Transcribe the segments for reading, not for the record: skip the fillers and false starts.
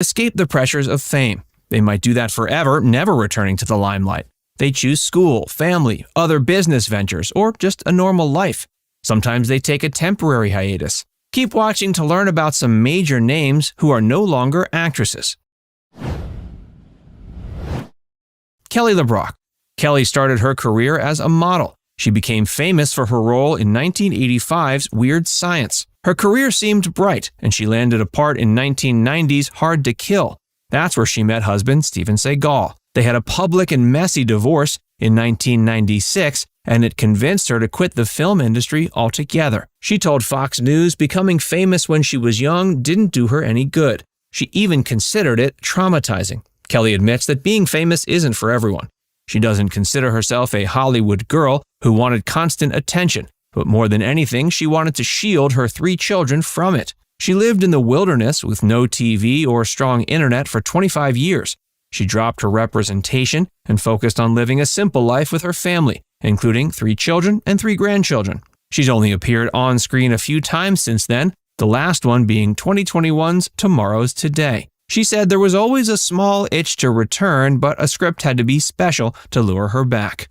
escape the pressures of fame. They might do that forever, never returning to the limelight. They choose school, family, other business ventures, or just a normal life. Sometimes they take a temporary hiatus. Keep watching to learn about some major names who are no longer actresses. Kelly LeBrock. Kelly started her career as a model. She became famous for her role in 1985's Weird Science. Her career seemed bright, and she landed a part in 1990's Hard to Kill. That's where she met husband Steven Seagal. They had a public and messy divorce in 1996, and it convinced her to quit the film industry altogether. She told Fox News becoming famous when she was young didn't do her any good. She even considered it traumatizing. Kelly admits that being famous isn't for everyone. She doesn't consider herself a Hollywood girl who wanted constant attention, but more than anything, she wanted to shield her 3 children from it. She lived in the wilderness with no TV or strong internet for 25 years. She dropped her representation and focused on living a simple life with her family, including 3 children and 3 grandchildren. She's only appeared on screen a few times since then, the last one being 2021's Tomorrow's Today. She said there was always a small itch to return, but a script had to be special to lure her back.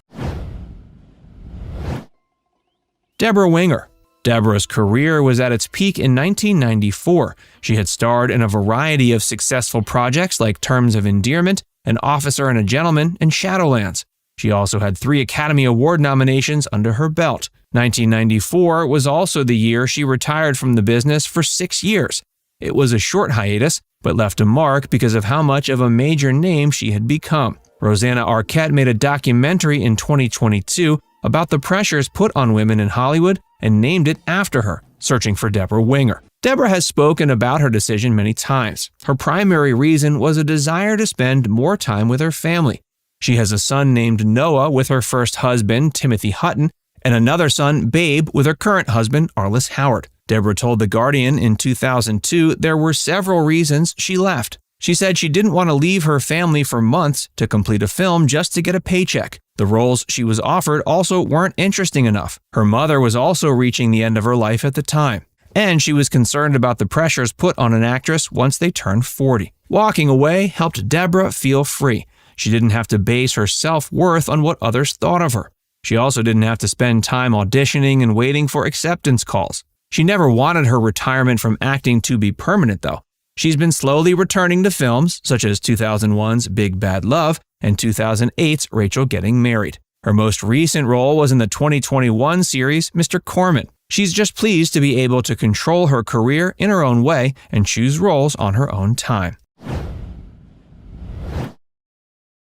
Debra Winger. Debra's career was at its peak in 1994. She had starred in a variety of successful projects like Terms of Endearment, An Officer and a Gentleman, and Shadowlands. She also had 3 Academy Award nominations under her belt. 1994 was also the year she retired from the business for 6 years. It was a short hiatus, but left a mark because of how much of a major name she had become. Rosanna Arquette made a documentary in 2022 about the pressures put on women in Hollywood and named it after her, Searching for Debra Winger. Debra has spoken about her decision many times. Her primary reason was a desire to spend more time with her family. She has a son named Noah with her first husband, Timothy Hutton, and another son, Babe, with her current husband, Arliss Howard. Debra told The Guardian in 2002 there were several reasons she left. She said she didn't want to leave her family for months to complete a film just to get a paycheck. The roles she was offered also weren't interesting enough. Her mother was also reaching the end of her life at the time. And she was concerned about the pressures put on an actress once they turned 40. Walking away helped Debra feel free. She didn't have to base her self-worth on what others thought of her. She also didn't have to spend time auditioning and waiting for acceptance calls. She never wanted her retirement from acting to be permanent, though. She's been slowly returning to films, such as 2001's Big Bad Love and 2008's Rachel Getting Married. Her most recent role was in the 2021 series Mr. Corman. She's just pleased to be able to control her career in her own way and choose roles on her own time.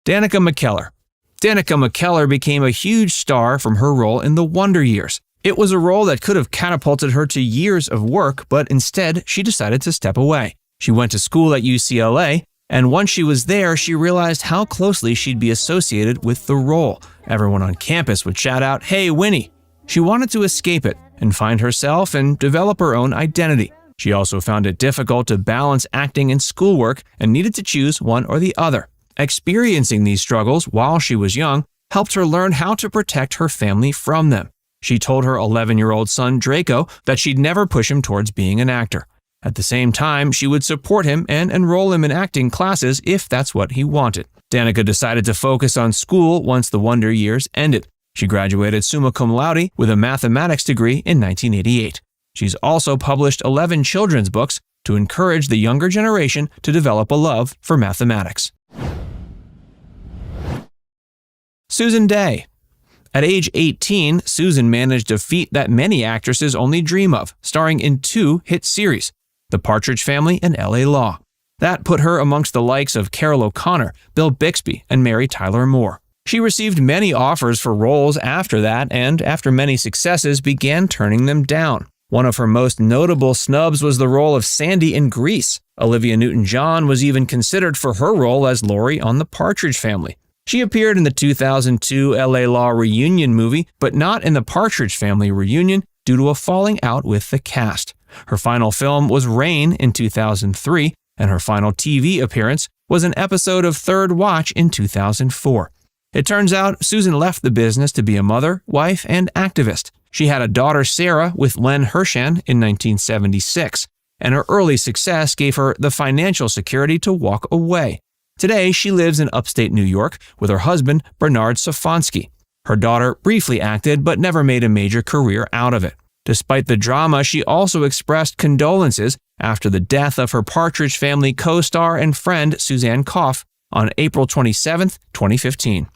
Danica McKellar. Danica McKellar became a huge star from her role in The Wonder Years. It was a role that could have catapulted her to years of work, but instead she decided to step away. She went to school at UCLA, and once she was there, she realized how closely she'd be associated with the role. Everyone on campus would shout out, "Hey, Winnie!" She wanted to escape it and find herself and develop her own identity. She also found it difficult to balance acting and schoolwork and needed to choose one or the other. Experiencing these struggles while she was young helped her learn how to protect her family from them. She told her 11-year-old son, Draco, that she'd never push him towards being an actor. At the same time, she would support him and enroll him in acting classes if that's what he wanted. Danica decided to focus on school once the Wonder Years ended. She graduated summa cum laude with a mathematics degree in 1988. She's also published 11 children's books to encourage the younger generation to develop a love for mathematics. Susan Dey. At age 18, Susan managed a feat that many actresses only dream of, starring in 2 hit series, The Partridge Family and L.A. Law. That put her amongst the likes of Carol O'Connor, Bill Bixby, and Mary Tyler Moore. She received many offers for roles after that, and after many successes, began turning them down. One of her most notable snubs was the role of Sandy in Grease. Olivia Newton-John was even considered for her role as Laurie on The Partridge Family. She appeared in the 2002 L.A. Law reunion movie, but not in The Partridge Family reunion due to a falling out with the cast. Her final film was Rain in 2003, and her final TV appearance was an episode of Third Watch in 2004. It turns out Susan left the business to be a mother, wife, and activist. She had a daughter, Sarah, with Len Hershan in 1976. and her early success gave her the financial security to walk away. Today, she lives in upstate New York with her husband, Bernard Safonsky. Her daughter briefly acted but never made a major career out of it. Despite the drama, she also expressed condolences after the death of her Partridge Family co-star and friend Suzanne Koff on April 27, 2015.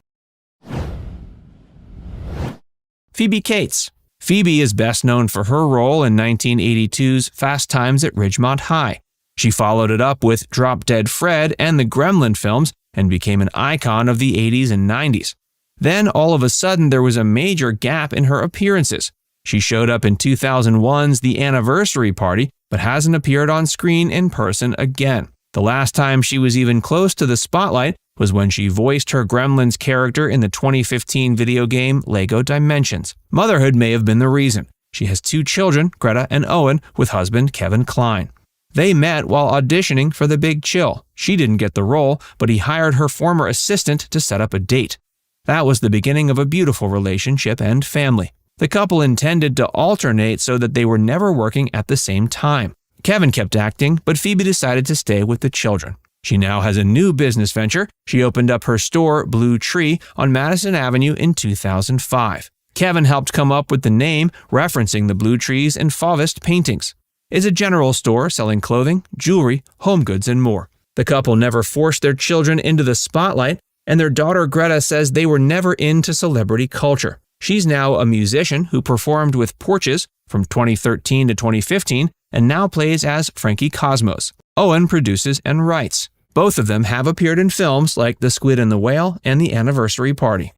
Phoebe Cates. Phoebe is best known for her role in 1982's Fast Times at Ridgemont High. She followed it up with Drop Dead Fred and the Gremlin films and became an icon of the 80s and 90s. Then, all of a sudden, there was a major gap in her appearances. She showed up in 2001's The Anniversary Party, but hasn't appeared on screen in person again. The last time she was even close to the spotlight was when she voiced her Gremlins character in the 2015 video game Lego Dimensions. Motherhood may have been the reason. She has 2 children, Greta and Owen, with husband Kevin Kline. They met while auditioning for The Big Chill. She didn't get the role, but he hired her former assistant to set up a date. That was the beginning of a beautiful relationship and family. The couple intended to alternate so that they were never working at the same time. Kevin kept acting, but Phoebe decided to stay with the children. She now has a new business venture. She opened up her store, Blue Tree, on Madison Avenue in 2005. Kevin helped come up with the name, referencing the blue trees and Fauvist paintings. It's a general store selling clothing, jewelry, home goods, and more. The couple never forced their children into the spotlight, and their daughter Greta says they were never into celebrity culture. She's now a musician who performed with Porches from 2013 to 2015 and now plays as Frankie Cosmos. Owen produces and writes. Both of them have appeared in films like The Squid and the Whale and The Anniversary Party.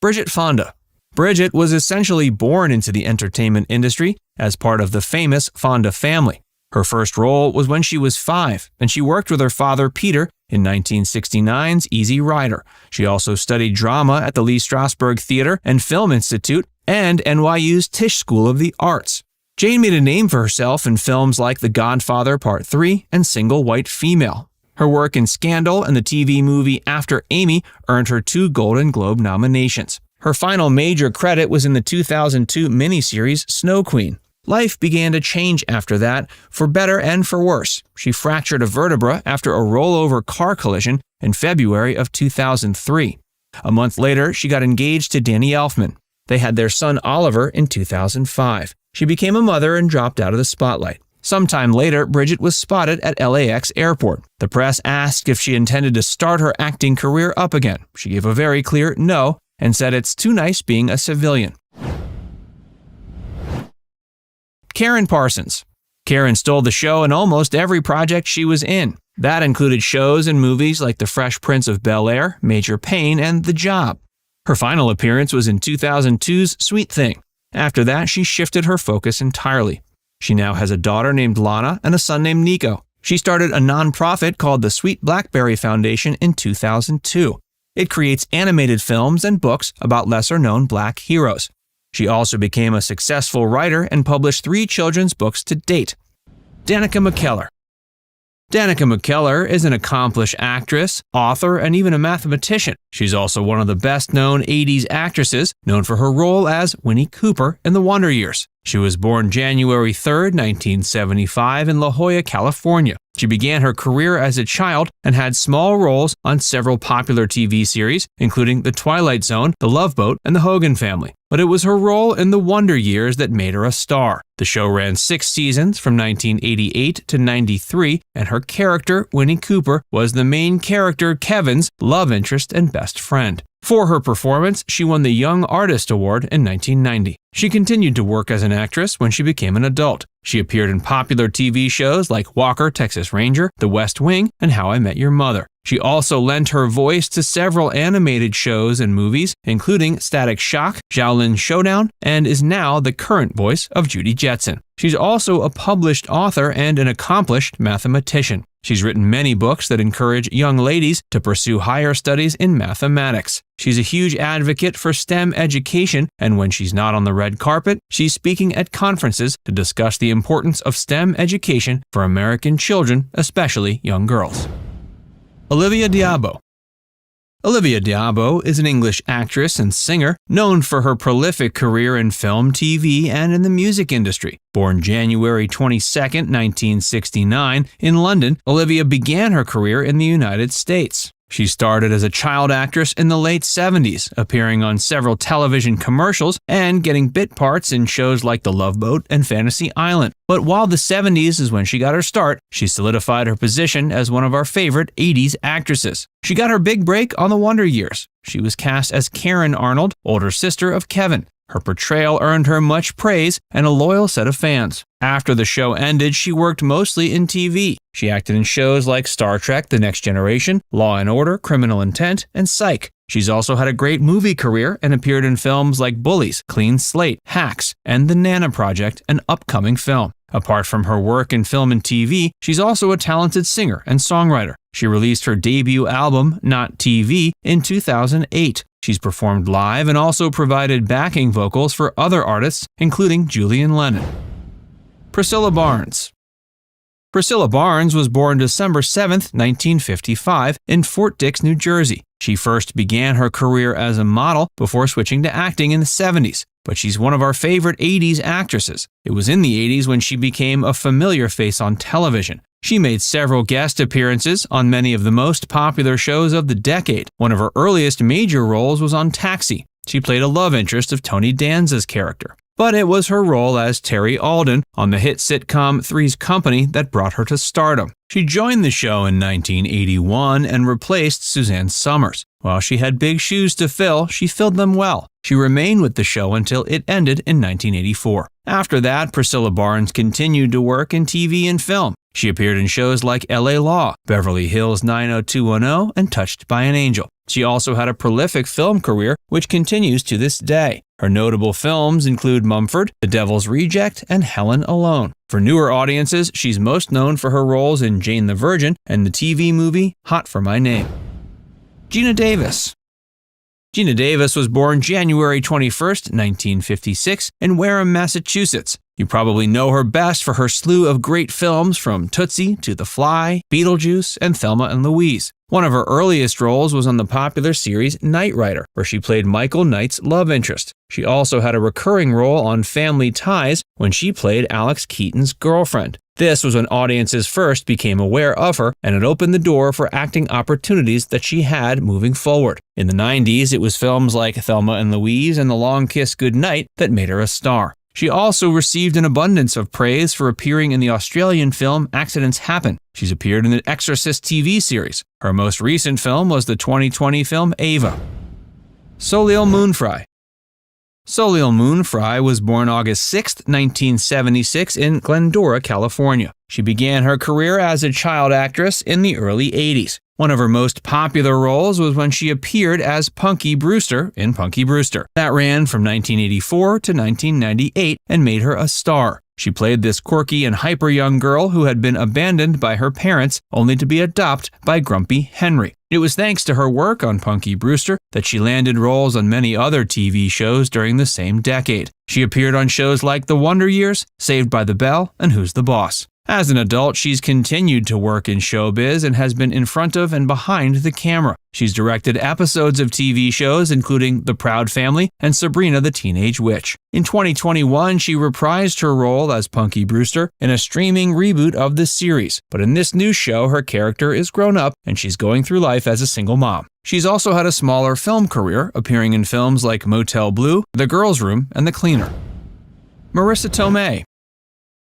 Bridget Fonda. Bridget was essentially born into the entertainment industry as part of the famous Fonda family. Her first role was when she was 5, and she worked with her father Peter in 1969's Easy Rider. She also studied drama at the Lee Strasberg Theater and Film Institute and NYU's Tisch School of the Arts. Jane made a name for herself in films like The Godfather Part 3 and Single White Female. Her work in Scandal and the TV movie After Amy earned her 2 Golden Globe nominations. Her final major credit was in the 2002 miniseries Snow Queen. Life began to change after that, for better and for worse. She fractured a vertebra after a rollover car collision in February of 2003. A month later, she got engaged to Danny Elfman. They had their son Oliver in 2005. She became a mother and dropped out of the spotlight. Sometime later, Bridget was spotted at LAX airport. The press asked if she intended to start her acting career up again. She gave a very clear no and said it's too nice being a civilian. Karen Parsons. Karen stole the show in almost every project she was in. That included shows and movies like The Fresh Prince of Bel-Air, Major Payne, and The Job. Her final appearance was in 2002's Sweet Thing. After that, she shifted her focus entirely. She now has a daughter named Lana and a son named Nico. She started a nonprofit called the Sweet Blackberry Foundation in 2002. It creates animated films and books about lesser-known Black heroes. She also became a successful writer and published 3 children's books to date. Danica McKellar. Danica McKellar is an accomplished actress, author, and even a mathematician. She's also one of the best-known 80s actresses, known for her role as Winnie Cooper in The Wonder Years. She was born January 3, 1975 in La Jolla, California. She began her career as a child and had small roles on several popular TV series, including The Twilight Zone, The Love Boat, and The Hogan Family. But it was her role in The Wonder Years that made her a star. The show ran 6 seasons from 1988 to 93, and her character, Winnie Cooper, was the main character Kevin's love interest and best friend. For her performance, she won the Young Artist Award in 1990. She continued to work as an actress when she became an adult. She appeared in popular TV shows like Walker, Texas Ranger, The West Wing, and How I Met Your Mother. She also lent her voice to several animated shows and movies, including Static Shock, Shaolin Showdown, and is now the current voice of Judy Jetson. She's also a published author and an accomplished mathematician. She's written many books that encourage young ladies to pursue higher studies in mathematics. She's a huge advocate for STEM education, and when she's not on the red carpet, she's speaking at conferences to discuss the importance of STEM education for American children, especially young girls. Olivia d'Abo. Olivia d'Abo is an English actress and singer known for her prolific career in film, TV, and in the music industry. Born January 22, 1969, in London, Olivia began her career in the United States. She started as a child actress in the late 70s, appearing on several television commercials and getting bit parts in shows like The Love Boat and Fantasy Island. But while the 70s is when she got her start, she solidified her position as one of our favorite 80s actresses. She got her big break on The Wonder Years. She was cast as Karen Arnold, older sister of Kevin. Her portrayal earned her much praise and a loyal set of fans. After the show ended, she worked mostly in TV. She acted in shows like Star Trek: The Next Generation, Law & Order, Criminal Intent, and Psych. She's also had a great movie career and appeared in films like Bullies, Clean Slate, Hacks, and The Nana Project, an upcoming film. Apart from her work in film and TV, she's also a talented singer and songwriter. She released her debut album, Not TV, in 2008. She's performed live and also provided backing vocals for other artists, including Julian Lennon. Priscilla Barnes. Priscilla Barnes was born December 7, 1955, in Fort Dix, New Jersey. She first began her career as a model before switching to acting in the 70s, but she's one of our favorite 80s actresses. It was in the 80s when she became a familiar face on television. She made several guest appearances on many of the most popular shows of the decade. One of her earliest major roles was on Taxi. She played a love interest of Tony Danza's character. But it was her role as Terry Alden on the hit sitcom Three's Company that brought her to stardom. She joined the show in 1981 and replaced Suzanne Summers. While she had big shoes to fill, she filled them well. She remained with the show until it ended in 1984. After that, Priscilla Barnes continued to work in TV and film. She appeared in shows like LA Law, Beverly Hills 90210, and Touched by an Angel. She also had a prolific film career, which continues to this day. Her notable films include Mumford, The Devil's Reject, and Helen Alone. For newer audiences, she's most known for her roles in Jane the Virgin and the TV movie Hot for My Name. Geena Davis. Geena Davis was born January 21, 1956, in Wareham, Massachusetts. You probably know her best for her slew of great films from Tootsie to The Fly, Beetlejuice, and Thelma and Louise. One of her earliest roles was on the popular series Knight Rider, where she played Michael Knight's love interest. She also had a recurring role on Family Ties when she played Alex Keaton's girlfriend. This was when audiences first became aware of her, and it opened the door for acting opportunities that she had moving forward. In the 90s, it was films like Thelma and Louise and The Long Kiss Goodnight that made her a star. She also received an abundance of praise for appearing in the Australian film Accidents Happen. She's appeared in the Exorcist TV series. Her most recent film was the 2020 film Ava. Soleil Moon-Frye. Soleil Moon-Frye was born August 6, 1976 in Glendora, California. She began her career as a child actress in the early 80s. One of her most popular roles was when she appeared as Punky Brewster in Punky Brewster. That ran from 1984 to 1998 and made her a star. She played this quirky and hyper young girl who had been abandoned by her parents only to be adopted by Grumpy Henry. It was thanks to her work on Punky Brewster that she landed roles on many other TV shows during the same decade. She appeared on shows like The Wonder Years, Saved by the Bell, and Who's the Boss? As an adult, she's continued to work in showbiz and has been in front of and behind the camera. She's directed episodes of TV shows including The Proud Family and Sabrina the Teenage Witch. In 2021, she reprised her role as Punky Brewster in a streaming reboot of the series. But in this new show, her character is grown up and she's going through life as a single mom. She's also had a smaller film career, appearing in films like Motel Blue, The Girls' Room, and The Cleaner. Marissa Tomei.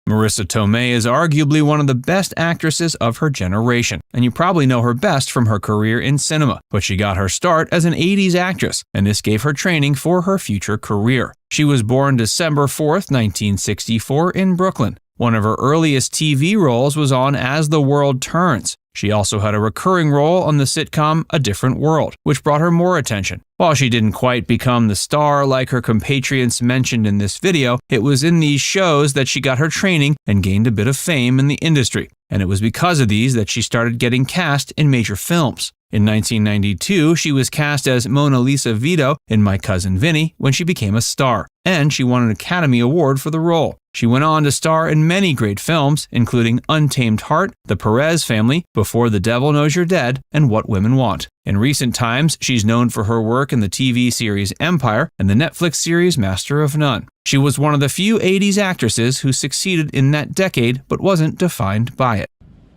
Marissa Tomei is arguably one of the best actresses of her generation, and you probably know her best from her career in cinema, but she got her start as an 80s actress, and this gave her training for her future career. She was born December 4, 1964 in Brooklyn. One of her earliest TV roles was on As the World Turns. She also had a recurring role on the sitcom A Different World, which brought her more attention. While she didn't quite become the star like her compatriots mentioned in this video, it was in these shows that she got her training and gained a bit of fame in the industry. And it was because of these that she started getting cast in major films. In 1992, she was cast as Mona Lisa Vito in My Cousin Vinny when she became a star, and she won an Academy Award for the role. She went on to star in many great films, including Untamed Heart, The Perez Family, Before the Devil Knows You're Dead, and What Women Want. In recent times, she's known for her work in the TV series Empire and the Netflix series Master of None. She was one of the few 80s actresses who succeeded in that decade but wasn't defined by it.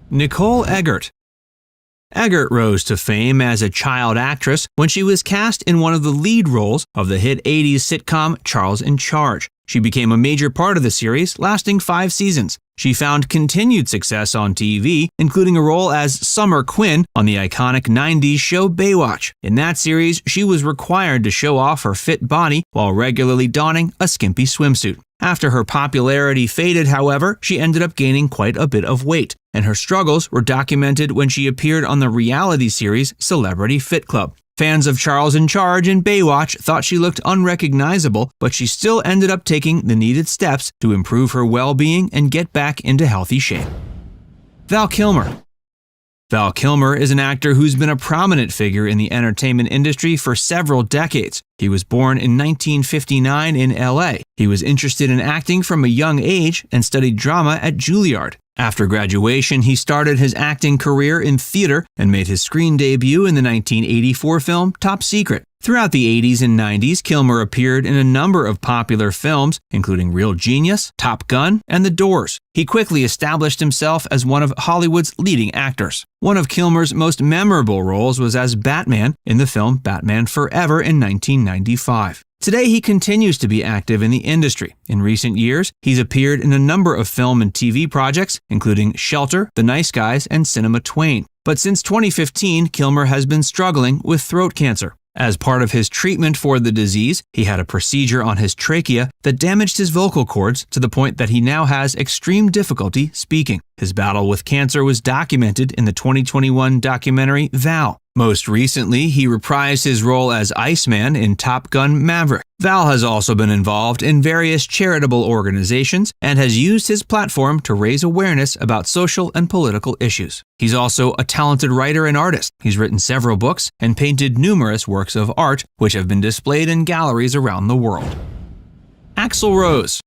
Nicole Eggert. Eggert rose to fame as a child actress when she was cast in one of the lead roles of the hit 80s sitcom Charles in Charge. She became a major part of the series, lasting 5 seasons. She found continued success on TV, including a role as Summer Quinn on the iconic 90s show Baywatch. In that series, she was required to show off her fit body while regularly donning a skimpy swimsuit. After her popularity faded, however, she ended up gaining quite a bit of weight, and her struggles were documented when she appeared on the reality series Celebrity Fit Club. Fans of Charles in Charge and Baywatch thought she looked unrecognizable, but she still ended up taking the needed steps to improve her well-being and get back into healthy shape. Val Kilmer. Val Kilmer is an actor who's been a prominent figure in the entertainment industry for several decades. He was born in 1959 in LA. He was interested in acting from a young age and studied drama at Juilliard. After graduation, he started his acting career in theater and made his screen debut in the 1984 film Top Secret. Throughout the 80s and 90s, Kilmer appeared in a number of popular films, including Real Genius, Top Gun, and The Doors. He quickly established himself as one of Hollywood's leading actors. One of Kilmer's most memorable roles was as Batman in the film Batman Forever in 1995. Today, he continues to be active in the industry. In recent years, he's appeared in a number of film and TV projects, including Shelter, The Nice Guys, and Cinema Twain. But since 2015, Kilmer has been struggling with throat cancer. As part of his treatment for the disease, he had a procedure on his trachea that damaged his vocal cords to the point that he now has extreme difficulty speaking. His battle with cancer was documented in the 2021 documentary Val. Most recently, he reprised his role as Iceman in Top Gun Maverick. Val has also been involved in various charitable organizations and has used his platform to raise awareness about social and political issues. He's also a talented writer and artist. He's written several books and painted numerous works of art, which have been displayed in galleries around the world. Axl Rose.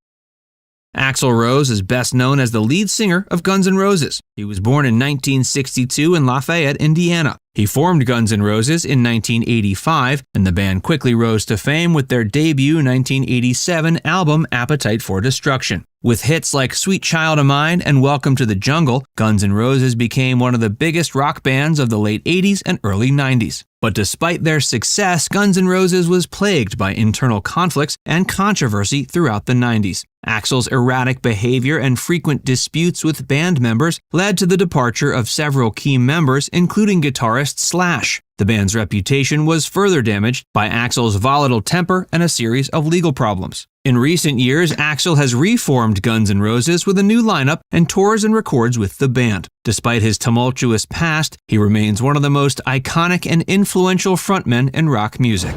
Axl Rose is best known as the lead singer of Guns N' Roses. He was born in 1962 in Lafayette, Indiana. He formed Guns N' Roses in 1985, and the band quickly rose to fame with their debut 1987 album Appetite for Destruction. With hits like Sweet Child of Mine and Welcome to the Jungle, Guns N' Roses became one of the biggest rock bands of the late 80s and early 90s. But despite their success, Guns N' Roses was plagued by internal conflicts and controversy throughout the 90s. Axl's erratic behavior and frequent disputes with band members led to the departure of several key members, including guitarist Slash. The band's reputation was further damaged by Axl's volatile temper and a series of legal problems. In recent years, Axl has reformed Guns N' Roses with a new lineup and tours and records with the band. Despite his tumultuous past, he remains one of the most iconic and influential frontmen in rock music.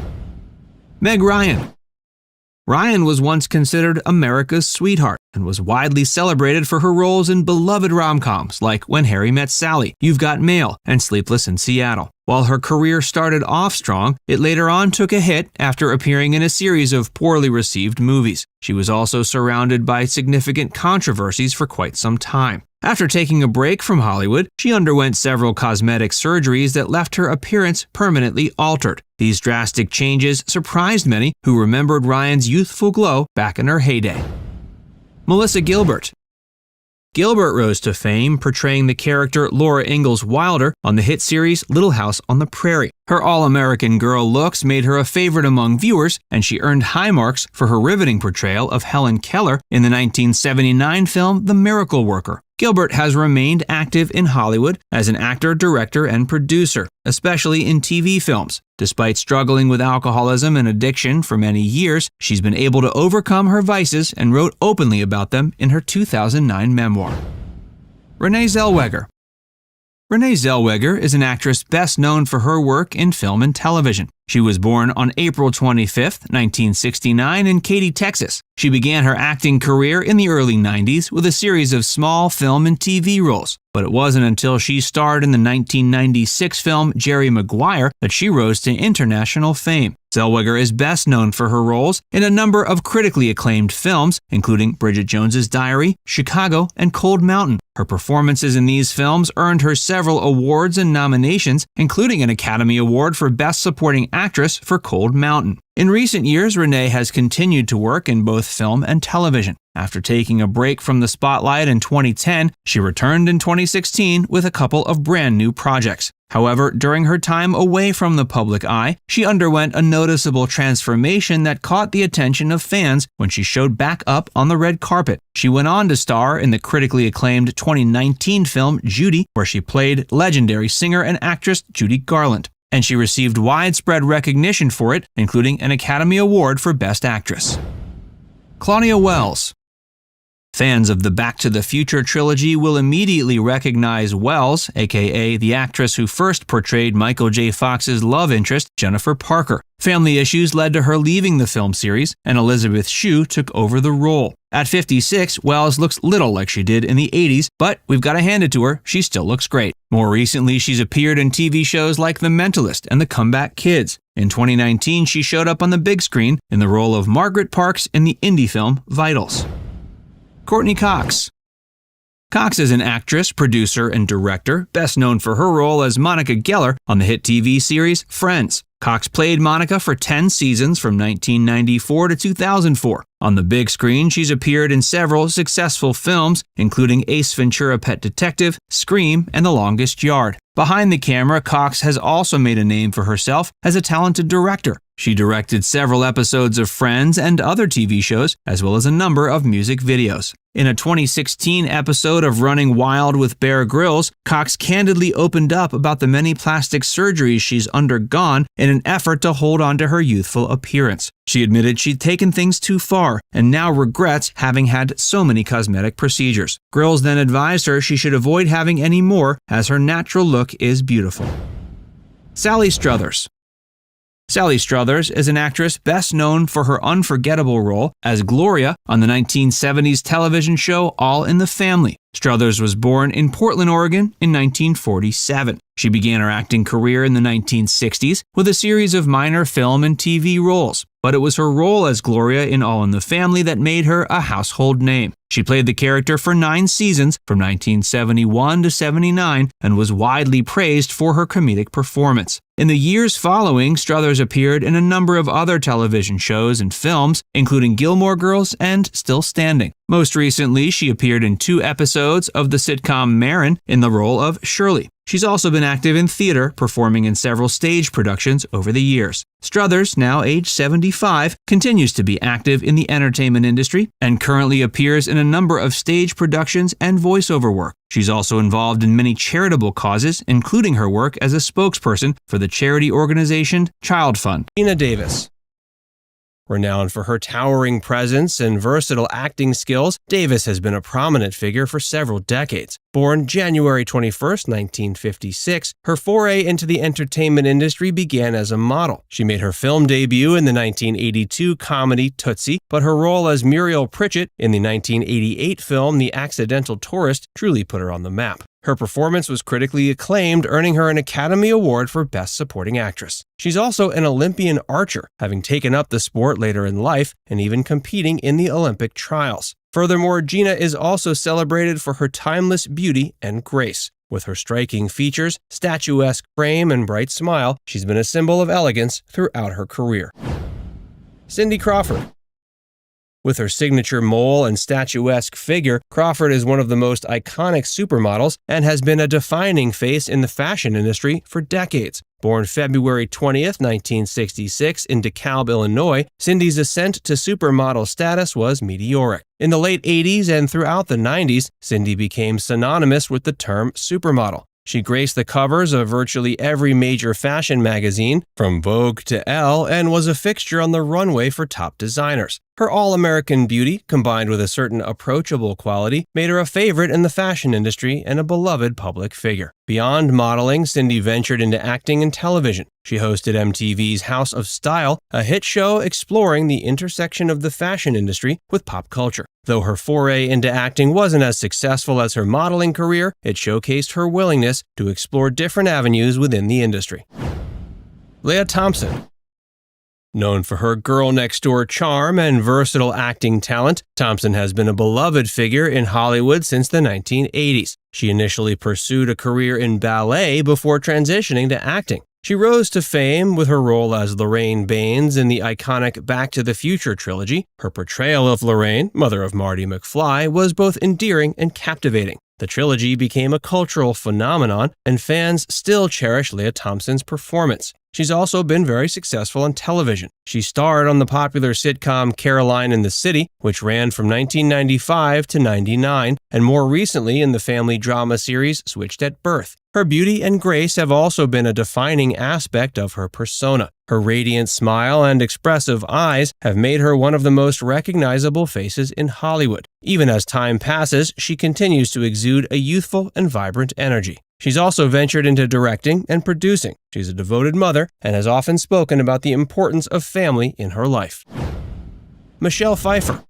Meg Ryan. Ryan was once considered America's sweetheart and was widely celebrated for her roles in beloved rom-coms like When Harry Met Sally, You've Got Mail, and Sleepless in Seattle. While her career started off strong, it later on took a hit after appearing in a series of poorly received movies. She was also surrounded by significant controversies for quite some time. After taking a break from Hollywood, she underwent several cosmetic surgeries that left her appearance permanently altered. These drastic changes surprised many who remembered Ryan's youthful glow back in her heyday. Melissa Gilbert. Gilbert rose to fame portraying the character Laura Ingalls Wilder on the hit series Little House on the Prairie. Her all-American girl looks made her a favorite among viewers, and she earned high marks for her riveting portrayal of Helen Keller in the 1979 film The Miracle Worker. Gilbert has remained active in Hollywood as an actor, director, and producer, especially in TV films. Despite struggling with alcoholism and addiction for many years, she's been able to overcome her vices and wrote openly about them in her 2009 memoir. Renee Zellweger. Renee Zellweger is an actress best known for her work in film and television. She was born on April 25, 1969 in Katy, Texas. She began her acting career in the early 90s with a series of small film and TV roles, but it wasn't until she starred in the 1996 film Jerry Maguire that she rose to international fame. Zellweger is best known for her roles in a number of critically acclaimed films, including Bridget Jones's Diary, Chicago, and Cold Mountain. Her performances in these films earned her several awards and nominations, including an Academy Award for Best Supporting Actress for Cold Mountain. In recent years, Renee has continued to work in both film and television. After taking a break from the spotlight in 2010, she returned in 2016 with a couple of brand new projects. However, during her time away from the public eye, she underwent a noticeable transformation that caught the attention of fans when she showed back up on the red carpet. She went on to star in the critically acclaimed 2019 film Judy, where she played legendary singer and actress Judy Garland, and she received widespread recognition for it, including an Academy Award for Best Actress. Claudia Wells. Fans of the Back to the Future trilogy will immediately recognize Wells, aka the actress who first portrayed Michael J. Fox's love interest, Jennifer Parker. Family issues led to her leaving the film series, and Elizabeth Shue took over the role. At 56, Wells looks little like she did in the 80s, but we've got to hand it to her, she still looks great. More recently, she's appeared in TV shows like The Mentalist and The Comeback Kids. In 2019, she showed up on the big screen in the role of Margaret Parks in the indie film Vitals. Courteney Cox. Cox is an actress, producer, and director, best known for her role as Monica Geller on the hit TV series Friends. Cox played Monica for 10 seasons from 1994 to 2004. On the big screen, she's appeared in several successful films, including Ace Ventura: Pet Detective, Scream, and The Longest Yard. Behind the camera, Cox has also made a name for herself as a talented director. She directed several episodes of Friends and other TV shows, as well as a number of music videos. In a 2016 episode of Running Wild with Bear Grylls, Cox candidly opened up about the many plastic surgeries she's undergone in an effort to hold on to her youthful appearance. She admitted she'd taken things too far and now regrets having had so many cosmetic procedures. Grylls then advised her she should avoid having any more, as her natural look is beautiful. Sally Struthers. Sally Struthers is an actress best known for her unforgettable role as Gloria on the 1970s television show All in the Family. Struthers was born in Portland, Oregon in 1947. She began her acting career in the 1960s with a series of minor film and TV roles, but it was her role as Gloria in All in the Family that made her a household name. She played the character for 9 seasons from 1971 to 79 and was widely praised for her comedic performance. In the years following, Struthers appeared in a number of other television shows and films, including Gilmore Girls and Still Standing. Most recently, she appeared in 2 episodes of the sitcom Marin in the role of Shirley. She's also been active in theater, performing in several stage productions over the years. Struthers, now age 75, continues to be active in the entertainment industry and currently appears in a number of stage productions and voiceover work. She's also involved in many charitable causes, including her work as a spokesperson for the charity organization Child Fund. Geena Davis. Renowned for her towering presence and versatile acting skills, Davis has been a prominent figure for several decades. Born January 21, 1956, her foray into the entertainment industry began as a model. She made her film debut in the 1982 comedy Tootsie, but her role as Muriel Pritchett in the 1988 film The Accidental Tourist truly put her on the map. Her performance was critically acclaimed, earning her an Academy Award for Best Supporting Actress. She's also an Olympian archer, having taken up the sport later in life and even competing in the Olympic trials. Furthermore, Geena is also celebrated for her timeless beauty and grace. With her striking features, statuesque frame, and bright smile, she's been a symbol of elegance throughout her career. Cindy Crawford. With her signature mole and statuesque figure, Crawford is one of the most iconic supermodels and has been a defining face in the fashion industry for decades. Born February 20th, 1966 in DeKalb, Illinois, Cindy's ascent to supermodel status was meteoric. In the late 80s and throughout the 90s, Cindy became synonymous with the term supermodel. She graced the covers of virtually every major fashion magazine, from Vogue to Elle, and was a fixture on the runway for top designers. Her all-American beauty, combined with a certain approachable quality, made her a favorite in the fashion industry and a beloved public figure. Beyond modeling, Cindy ventured into acting and television. She hosted MTV's House of Style, a hit show exploring the intersection of the fashion industry with pop culture. Though her foray into acting wasn't as successful as her modeling career, it showcased her willingness to explore different avenues within the industry. Lea Thompson. Known for her girl-next-door charm and versatile acting talent, Thompson has been a beloved figure in Hollywood since the 1980s. She initially pursued a career in ballet before transitioning to acting. She rose to fame with her role as Lorraine Baines in the iconic Back to the Future trilogy. Her portrayal of Lorraine, mother of Marty McFly, was both endearing and captivating. The trilogy became a cultural phenomenon, and fans still cherish Lea Thompson's performance. She's also been very successful on television. She starred on the popular sitcom Caroline in the City, which ran from 1995 to 99, and more recently in the family drama series Switched at Birth. Her beauty and grace have also been a defining aspect of her persona. Her radiant smile and expressive eyes have made her one of the most recognizable faces in Hollywood. Even as time passes, she continues to exude a youthful and vibrant energy. She's also ventured into directing and producing. She's a devoted mother and has often spoken about the importance of family in her life. Michelle Pfeiffer.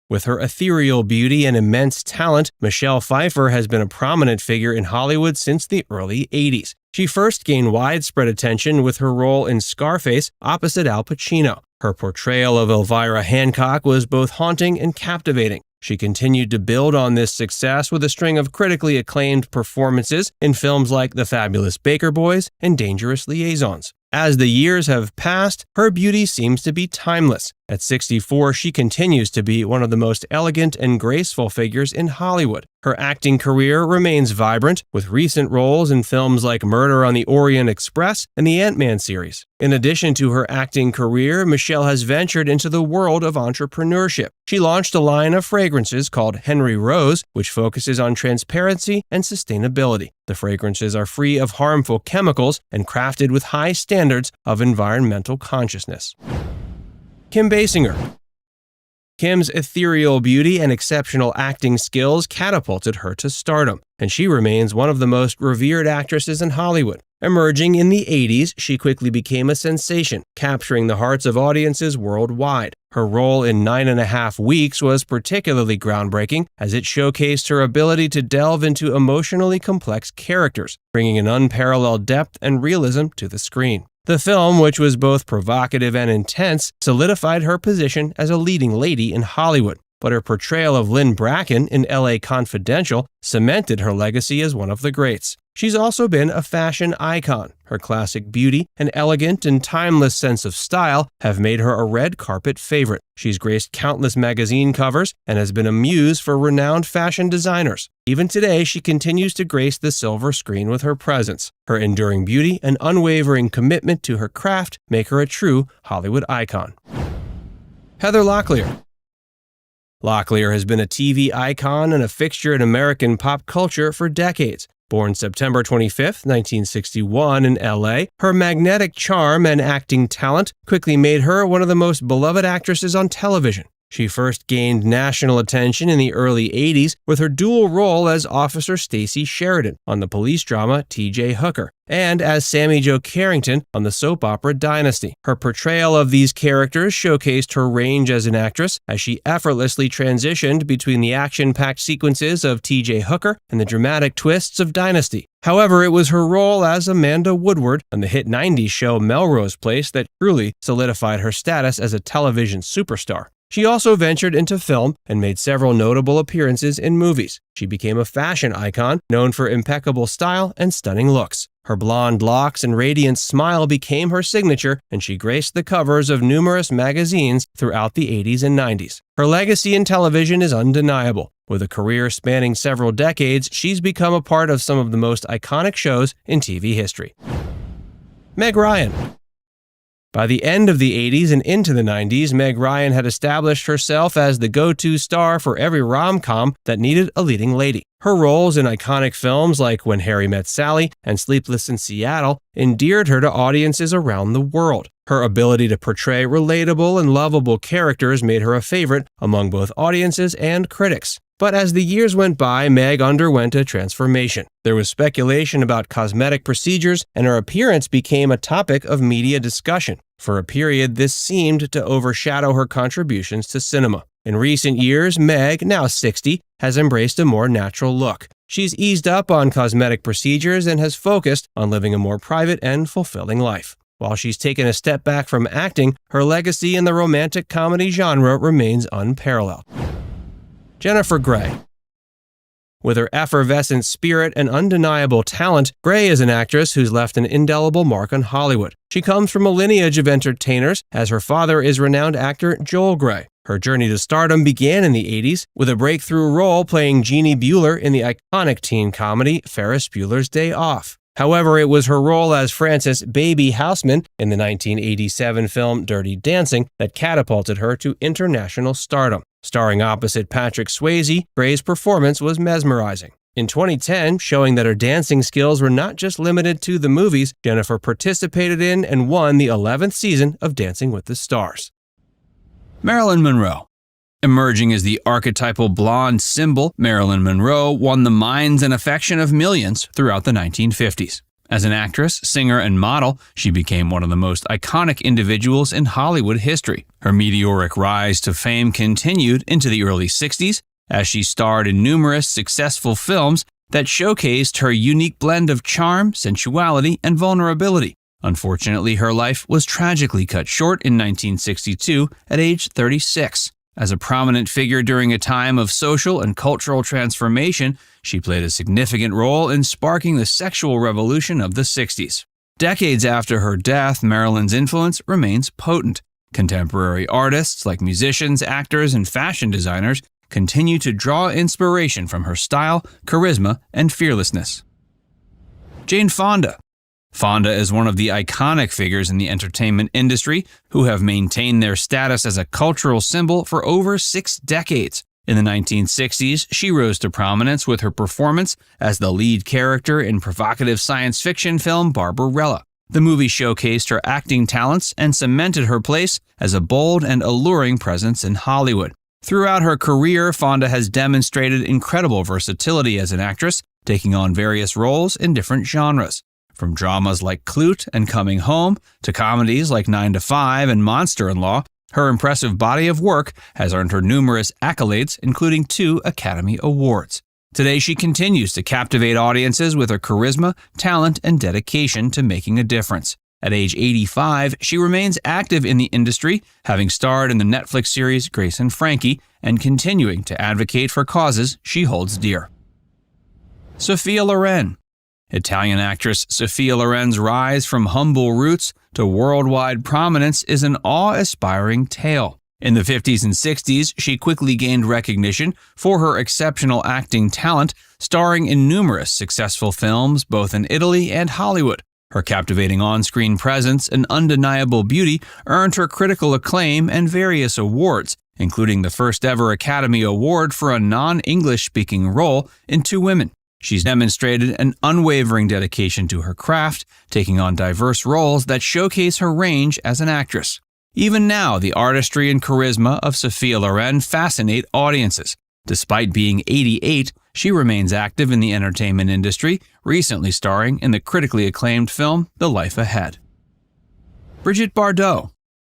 With her ethereal beauty and immense talent, Michelle Pfeiffer has been a prominent figure in Hollywood since the early 80s. She first gained widespread attention with her role in Scarface opposite Al Pacino. Her portrayal of Elvira Hancock was both haunting and captivating. She continued to build on this success with a string of critically acclaimed performances in films like The Fabulous Baker Boys and Dangerous Liaisons. As the years have passed, her beauty seems to be timeless. At 64, she continues to be one of the most elegant and graceful figures in Hollywood. Her acting career remains vibrant, with recent roles in films like Murder on the Orient Express and the Ant-Man series. In addition to her acting career, Michelle has ventured into the world of entrepreneurship. She launched a line of fragrances called Henry Rose, which focuses on transparency and sustainability. The fragrances are free of harmful chemicals and crafted with high standards of environmental consciousness. Kim Basinger. Kim's ethereal beauty and exceptional acting skills catapulted her to stardom, and she remains one of the most revered actresses in Hollywood. Emerging in the 80s, she quickly became a sensation, capturing the hearts of audiences worldwide. Her role in 9.5 Weeks was particularly groundbreaking, as it showcased her ability to delve into emotionally complex characters, bringing an unparalleled depth and realism to the screen. The film, which was both provocative and intense, solidified her position as a leading lady in Hollywood. But her portrayal of Lynn Bracken in LA Confidential cemented her legacy as one of the greats. She's also been a fashion icon. Her classic beauty and elegant and timeless sense of style have made her a red carpet favorite. She's graced countless magazine covers and has been a muse for renowned fashion designers. Even today, she continues to grace the silver screen with her presence. Her enduring beauty and unwavering commitment to her craft make her a true Hollywood icon. Heather Locklear. Locklear has been a TV icon and a fixture in American pop culture for decades. Born September 25, 1961 in LA, her magnetic charm and acting talent quickly made her one of the most beloved actresses on television. She first gained national attention in the early 80s with her dual role as Officer Stacy Sheridan on the police drama T.J. Hooker, and as Sammy Jo Carrington on the soap opera Dynasty. Her portrayal of these characters showcased her range as an actress, as she effortlessly transitioned between the action-packed sequences of T.J. Hooker and the dramatic twists of Dynasty. However, it was her role as Amanda Woodward on the hit 90s show Melrose Place that truly solidified her status as a television superstar. She also ventured into film and made several notable appearances in movies. She became a fashion icon, known for impeccable style and stunning looks. Her blonde locks and radiant smile became her signature, and she graced the covers of numerous magazines throughout the 80s and 90s. Her legacy in television is undeniable. With a career spanning several decades, she's become a part of some of the most iconic shows in TV history. Meg Ryan. By the end of the 80s and into the 90s, Meg Ryan had established herself as the go-to star for every rom-com that needed a leading lady. Her roles in iconic films like When Harry Met Sally and Sleepless in Seattle endeared her to audiences around the world. Her ability to portray relatable and lovable characters made her a favorite among both audiences and critics. But as the years went by, Meg underwent a transformation. There was speculation about cosmetic procedures, and her appearance became a topic of media discussion. For a period, this seemed to overshadow her contributions to cinema. In recent years, Meg, now 60, has embraced a more natural look. She's eased up on cosmetic procedures and has focused on living a more private and fulfilling life. While she's taken a step back from acting, her legacy in the romantic comedy genre remains unparalleled. Jennifer Grey. With her effervescent spirit and undeniable talent, Grey is an actress who's left an indelible mark on Hollywood. She comes from a lineage of entertainers, as her father is renowned actor Joel Grey. Her journey to stardom began in the 80s with a breakthrough role playing Jeannie Bueller in the iconic teen comedy Ferris Bueller's Day Off. However, it was her role as Frances "Baby" Houseman in the 1987 film Dirty Dancing that catapulted her to international stardom. Starring opposite Patrick Swayze, Grey's performance was mesmerizing. In 2010, showing that her dancing skills were not just limited to the movies, Jennifer participated in and won the 11th season of Dancing with the Stars. Marilyn Monroe. Emerging as the archetypal blonde symbol, Marilyn Monroe won the minds and affection of millions throughout the 1950s. As an actress, singer, and model, she became one of the most iconic individuals in Hollywood history. Her meteoric rise to fame continued into the early 60s as she starred in numerous successful films that showcased her unique blend of charm, sensuality, and vulnerability. Unfortunately, her life was tragically cut short in 1962 at age 36. As a prominent figure during a time of social and cultural transformation, she played a significant role in sparking the sexual revolution of the 60s. Decades after her death, Marilyn's influence remains potent. Contemporary artists like musicians, actors, and fashion designers continue to draw inspiration from her style, charisma, and fearlessness. Jane Fonda. Fonda is one of the iconic figures in the entertainment industry who have maintained their status as a cultural symbol for over 6 decades. In the 1960s, she rose to prominence with her performance as the lead character in provocative science fiction film Barbarella. The movie showcased her acting talents and cemented her place as a bold and alluring presence in Hollywood. Throughout her career, Fonda has demonstrated incredible versatility as an actress, taking on various roles in different genres. From dramas like Klute and Coming Home to comedies like 9 to 5 and Monster-in-Law, her impressive body of work has earned her numerous accolades, including 2 Academy Awards. Today, she continues to captivate audiences with her charisma, talent, and dedication to making a difference. At age 85, she remains active in the industry, having starred in the Netflix series Grace and Frankie, and continuing to advocate for causes she holds dear. Sophia Loren. Italian actress Sophia Loren's rise from humble roots to worldwide prominence is an awe-inspiring tale. In the 50s and 60s, she quickly gained recognition for her exceptional acting talent, starring in numerous successful films both in Italy and Hollywood. Her captivating on-screen presence and undeniable beauty earned her critical acclaim and various awards, including the first-ever Academy Award for a non-English-speaking role in Two Women. She's demonstrated an unwavering dedication to her craft, taking on diverse roles that showcase her range as an actress. Even now, the artistry and charisma of Sophia Loren fascinate audiences. Despite being 88, she remains active in the entertainment industry, recently starring in the critically acclaimed film The Life Ahead. Brigitte Bardot.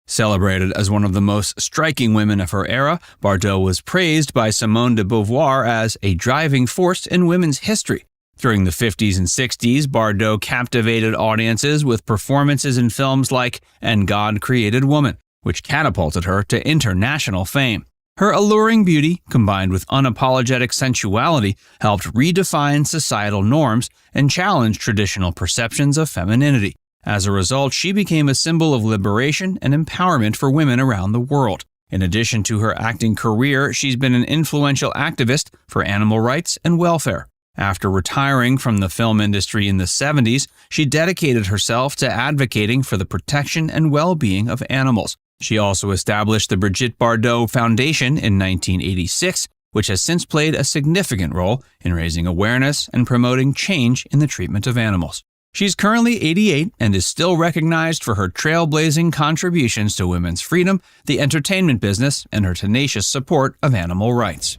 Celebrated as one of the most striking women of her era, Bardot was praised by Simone de Beauvoir as a driving force in women's history. During the 50s and 60s, Bardot captivated audiences with performances in films like And God Created Woman, which catapulted her to international fame. Her alluring beauty, combined with unapologetic sensuality, helped redefine societal norms and challenge traditional perceptions of femininity. As a result, she became a symbol of liberation and empowerment for women around the world. In addition to her acting career, she's been an influential activist for animal rights and welfare. After retiring from the film industry in the 70s, she dedicated herself to advocating for the protection and well-being of animals. She also established the Brigitte Bardot Foundation in 1986, which has since played a significant role in raising awareness and promoting change in the treatment of animals. She's currently 88 and is still recognized for her trailblazing contributions to women's freedom, the entertainment business, and her tenacious support of animal rights.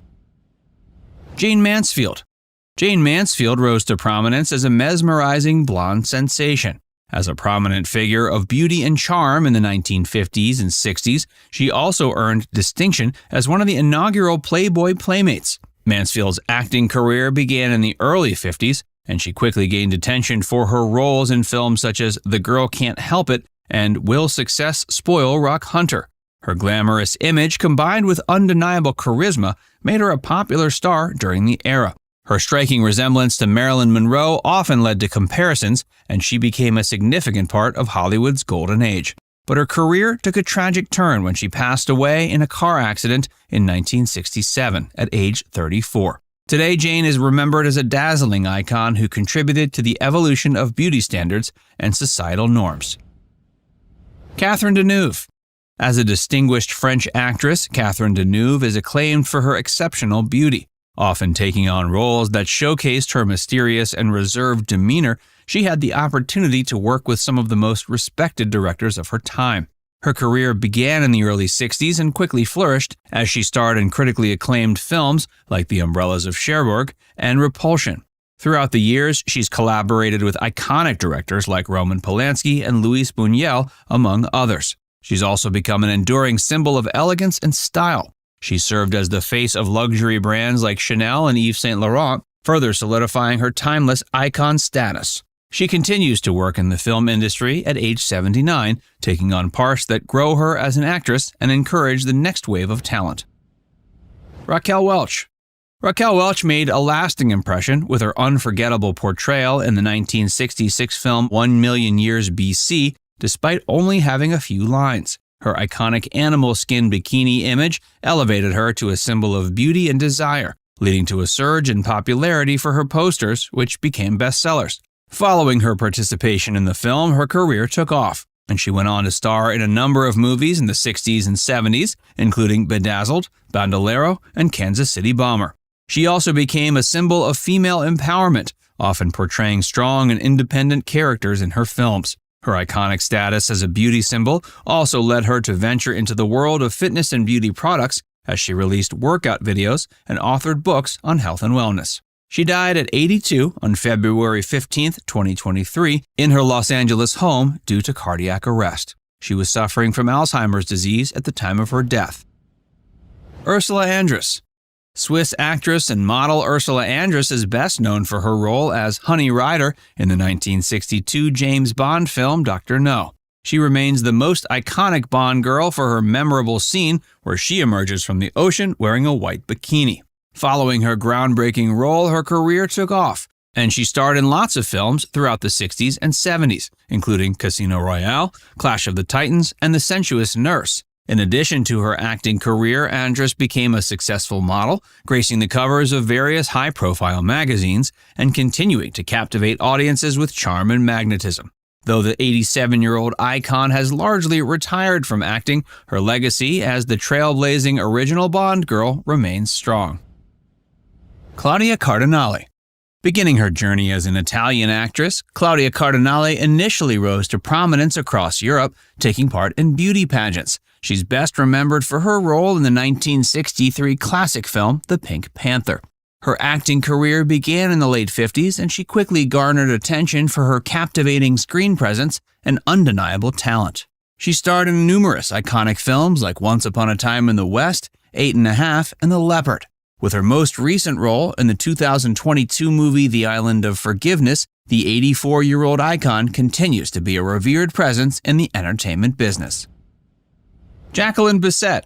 Jayne Mansfield. Jayne Mansfield rose to prominence as a mesmerizing blonde sensation. As a prominent figure of beauty and charm in the 1950s and 60s, she also earned distinction as one of the inaugural Playboy Playmates. Mansfield's acting career began in the early 50s, and she quickly gained attention for her roles in films such as The Girl Can't Help It and Will Success Spoil Rock Hunter. Her glamorous image combined with undeniable charisma made her a popular star during the era. Her striking resemblance to Marilyn Monroe often led to comparisons, and she became a significant part of Hollywood's golden age. But her career took a tragic turn when she passed away in a car accident in 1967 at age 34. Today, Jayne is remembered as a dazzling icon who contributed to the evolution of beauty standards and societal norms. Catherine Deneuve. As a distinguished French actress, Catherine Deneuve is acclaimed for her exceptional beauty. Often taking on roles that showcased her mysterious and reserved demeanor, she had the opportunity to work with some of the most respected directors of her time. Her career began in the early 60s and quickly flourished as she starred in critically acclaimed films like The Umbrellas of Cherbourg and Repulsion. Throughout the years, she's collaborated with iconic directors like Roman Polanski and Luis Buñuel, among others. She's also become an enduring symbol of elegance and style. She served as the face of luxury brands like Chanel and Yves Saint Laurent, further solidifying her timeless icon status. She continues to work in the film industry at age 79, taking on parts that grow her as an actress and encourage the next wave of talent. Raquel Welch. Raquel Welch made a lasting impression with her unforgettable portrayal in the 1966 film 1 Million Years BC, despite only having a few lines. Her iconic animal skin bikini image elevated her to a symbol of beauty and desire, leading to a surge in popularity for her posters, which became bestsellers. Following her participation in the film, her career took off, and she went on to star in a number of movies in the 60s and 70s, including Bedazzled, Bandolero, and Kansas City Bomber. She also became a symbol of female empowerment, often portraying strong and independent characters in her films. Her iconic status as a beauty symbol also led her to venture into the world of fitness and beauty products as she released workout videos and authored books on health and wellness. She died at 82 on February 15, 2023, in her Los Angeles home due to cardiac arrest. She was suffering from Alzheimer's disease at the time of her death. Ursula Andress. Swiss actress and model Ursula Andress is best known for her role as Honey Rider in the 1962 James Bond film Dr. No. She remains the most iconic Bond girl for her memorable scene where she emerges from the ocean wearing a white bikini. Following her groundbreaking role, her career took off, and she starred in lots of films throughout the 60s and 70s, including Casino Royale, Clash of the Titans, and The Sensuous Nurse. In addition to her acting career, Andress became a successful model, gracing the covers of various high-profile magazines and continuing to captivate audiences with charm and magnetism. Though the 87-year-old icon has largely retired from acting, her legacy as the trailblazing original Bond girl remains strong. Claudia Cardinale. Beginning her journey as an Italian actress, Claudia Cardinale initially rose to prominence across Europe, taking part in beauty pageants. She's best remembered for her role in the 1963 classic film The Pink Panther. Her acting career began in the late 50s, and she quickly garnered attention for her captivating screen presence and undeniable talent. She starred in numerous iconic films like Once Upon a Time in the West, 8½, and The Leopard. With her most recent role in the 2022 movie The Island of Forgiveness, the 84-year-old icon continues to be a revered presence in the entertainment business. Jacqueline Bisset.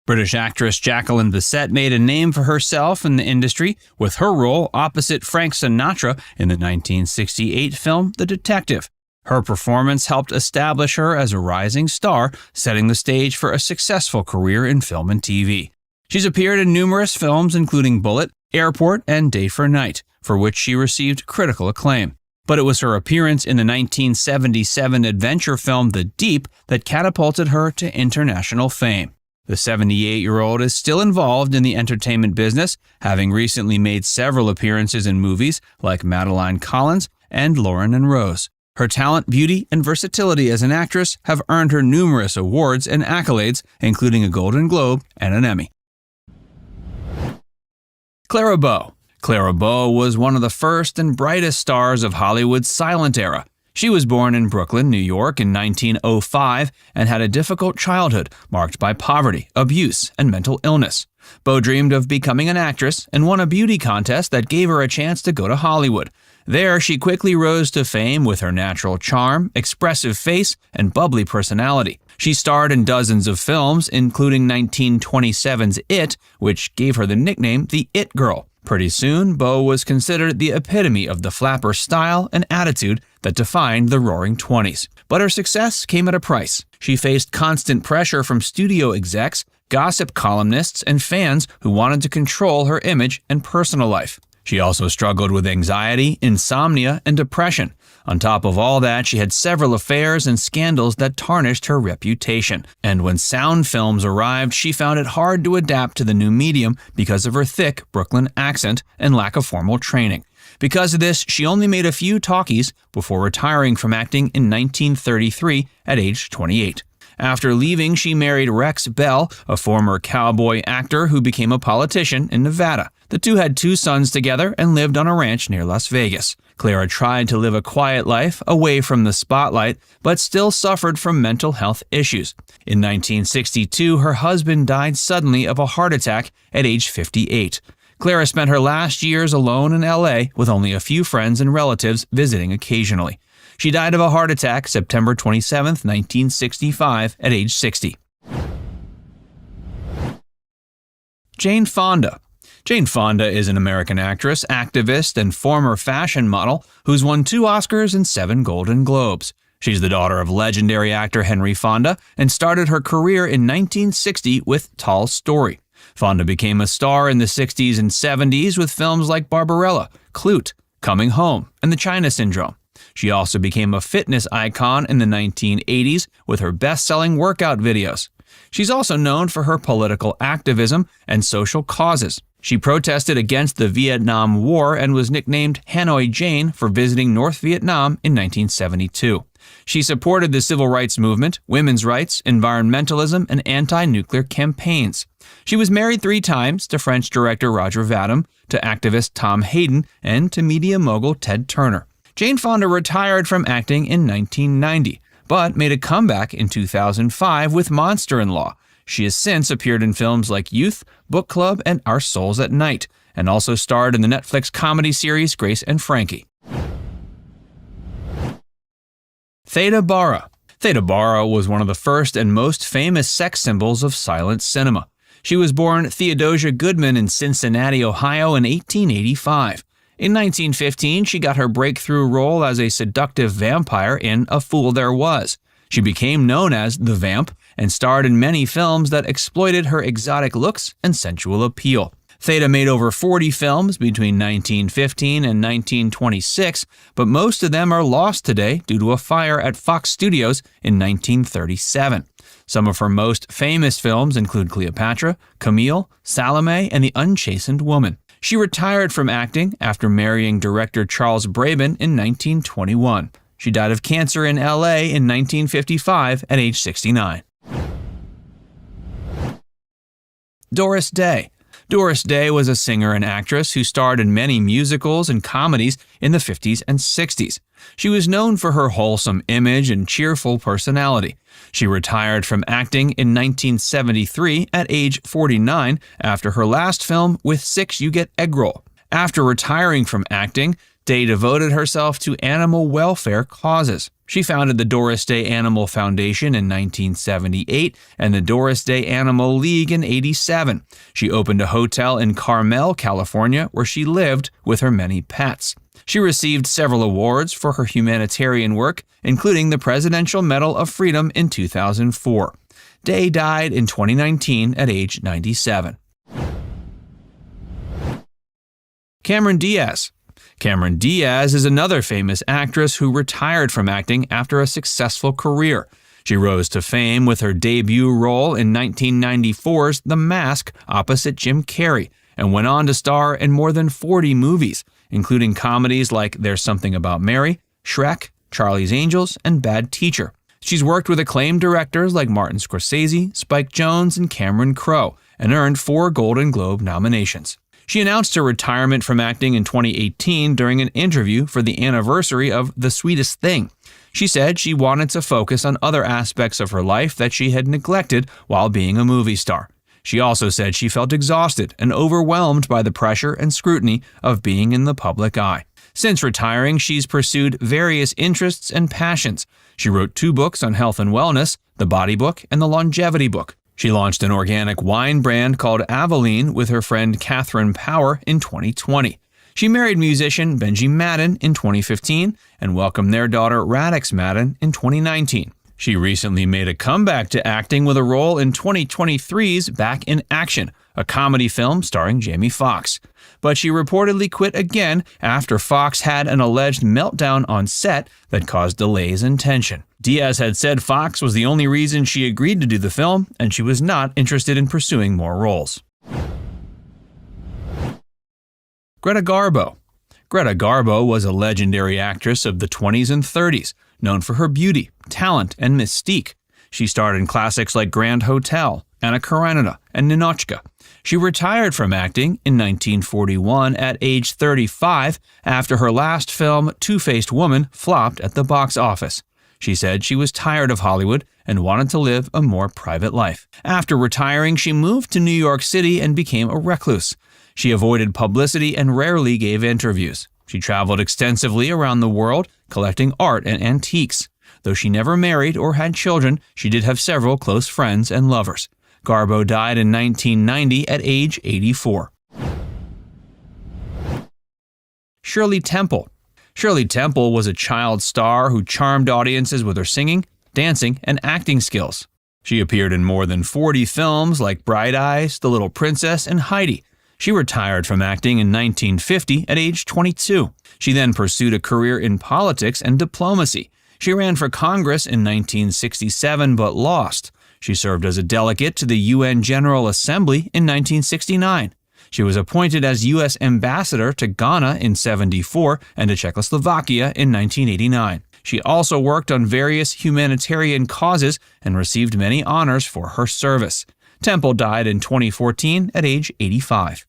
British actress Jacqueline Bisset made a name for herself in the industry with her role opposite Frank Sinatra in the 1968 film The Detective. Her performance helped establish her as a rising star, setting the stage for a successful career in film and TV. She's appeared in numerous films including Bullet, Airport, and Day for Night. for which she received critical acclaim. But it was her appearance in the 1977 adventure film The Deep that catapulted her to international fame. The 78-year-old is still involved in the entertainment business, having recently made several appearances in movies like Madeline Collins and Lauren and Rose. Her talent, beauty, and versatility as an actress have earned her numerous awards and accolades, including a Golden Globe and an Emmy. Clara Bow. Clara Bow was one of the first and brightest stars of Hollywood's silent era. She was born in Brooklyn, New York in 1905 and had a difficult childhood marked by poverty, abuse, and mental illness. Bow dreamed of becoming an actress and won a beauty contest that gave her a chance to go to Hollywood. There, she quickly rose to fame with her natural charm, expressive face, and bubbly personality. She starred in dozens of films, including 1927's It, which gave her the nickname the It Girl. Pretty soon, Bow was considered the epitome of the flapper style and attitude that defined the Roaring Twenties. But her success came at a price. She faced constant pressure from studio execs, gossip columnists, and fans who wanted to control her image and personal life. She also struggled with anxiety, insomnia, and depression. On top of all that, she had several affairs and scandals that tarnished her reputation. And when sound films arrived, she found it hard to adapt to the new medium because of her thick Brooklyn accent and lack of formal training. Because of this, she only made a few talkies before retiring from acting in 1933 at age 28. After leaving, she married Rex Bell, a former cowboy actor who became a politician in Nevada. The two had 2 sons together and lived on a ranch near Las Vegas. Clara tried to live a quiet life away from the spotlight, but still suffered from mental health issues. In 1962, her husband died suddenly of a heart attack at age 58. Clara spent her last years alone in LA with only a few friends and relatives visiting occasionally. She died of a heart attack September 27, 1965, at age 60. Jane Fonda. Jane Fonda is an American actress, activist, and former fashion model who's won 2 Oscars and 7 Golden Globes. She's the daughter of legendary actor Henry Fonda and started her career in 1960 with Tall Story. Fonda became a star in the 60s and 70s with films like Barbarella, Klute, Coming Home, and The China Syndrome. She also became a fitness icon in the 1980s with her best-selling workout videos. She's also known for her political activism and social causes. She protested against the Vietnam War and was nicknamed Hanoi Jane for visiting North Vietnam in 1972. She supported the civil rights movement, women's rights, environmentalism, and anti-nuclear campaigns. She was married 3 times to French director Roger Vadim, to activist Tom Hayden, and to media mogul Ted Turner. Jane Fonda retired from acting in 1990, but made a comeback in 2005 with Monster-in-Law. She has since appeared in films like Youth, Book Club, and Our Souls at Night, and also starred in the Netflix comedy series Grace and Frankie. Theda Bara. Theda Bara was one of the first and most famous sex symbols of silent cinema. She was born Theodosia Goodman in Cincinnati, Ohio in 1885. In 1915, she got her breakthrough role as a seductive vampire in A Fool There Was. She became known as the Vamp and starred in many films that exploited her exotic looks and sensual appeal. Theda made over 40 films between 1915 and 1926, but most of them are lost today due to a fire at Fox Studios in 1937. Some of her most famous films include Cleopatra, Camille, Salome, and The Unchastened Woman. She retired from acting after marrying director Charles Braben in 1921. She died of cancer in LA in 1955 at age 69. Doris Day. Doris Day was a singer and actress who starred in many musicals and comedies in the 50s and 60s. She was known for her wholesome image and cheerful personality. She retired from acting in 1973 at age 49 after her last film With 6 You Get Eggroll. After retiring from acting, Day devoted herself to animal welfare causes. She founded the Doris Day Animal Foundation in 1978 and the Doris Day Animal League in 1987. She opened a hotel in Carmel, California, where she lived with her many pets. She received several awards for her humanitarian work, including the Presidential Medal of Freedom in 2004. Day died in 2019 at age 97. Cameron Diaz. Cameron Diaz is another famous actress who retired from acting after a successful career. She rose to fame with her debut role in 1994's The Mask opposite Jim Carrey, and went on to star in more than 40 movies, including comedies like There's Something About Mary, Shrek, Charlie's Angels, and Bad Teacher. She's worked with acclaimed directors like Martin Scorsese, Spike Jonze, and Cameron Crowe, and earned 4 Golden Globe nominations. She announced her retirement from acting in 2018 during an interview for the anniversary of The Sweetest Thing. She said she wanted to focus on other aspects of her life that she had neglected while being a movie star. She also said she felt exhausted and overwhelmed by the pressure and scrutiny of being in the public eye. Since retiring, she's pursued various interests and passions. She wrote 2 books on health and wellness, The Body Book and The Longevity Book. She launched an organic wine brand called Aveline with her friend Catherine Power in 2020. She married musician Benji Madden in 2015 and welcomed their daughter Radix Madden in 2019. She recently made a comeback to acting with a role in 2023's Back in Action, a comedy film starring Jamie Foxx. But she reportedly quit again after Foxx had an alleged meltdown on set that caused delays and tension. Diaz had said Foxx was the only reason she agreed to do the film, and she was not interested in pursuing more roles. Greta Garbo. Greta Garbo was a legendary actress of the 20s and 30s, known for her beauty, talent, and mystique. She starred in classics like Grand Hotel, Anna Karenina, and Ninotchka. She retired from acting in 1941 at age 35 after her last film, Two-Faced Woman, flopped at the box office. She said she was tired of Hollywood and wanted to live a more private life. After retiring, she moved to New York City and became a recluse. She avoided publicity and rarely gave interviews. She traveled extensively around the world, collecting art and antiques. Though she never married or had children, she did have several close friends and lovers. Garbo died in 1990 at age 84. Shirley Temple. Shirley Temple was a child star who charmed audiences with her singing, dancing, and acting skills. She appeared in more than 40 films like Bright Eyes, The Little Princess, and Heidi. She retired from acting in 1950 at age 22. She then pursued a career in politics and diplomacy. She ran for Congress in 1967 but lost. She served as a delegate to the UN General Assembly in 1969. She was appointed as U.S. Ambassador to Ghana in 1974 and to Czechoslovakia in 1989. She also worked on various humanitarian causes and received many honors for her service. Temple died in 2014 at age 85.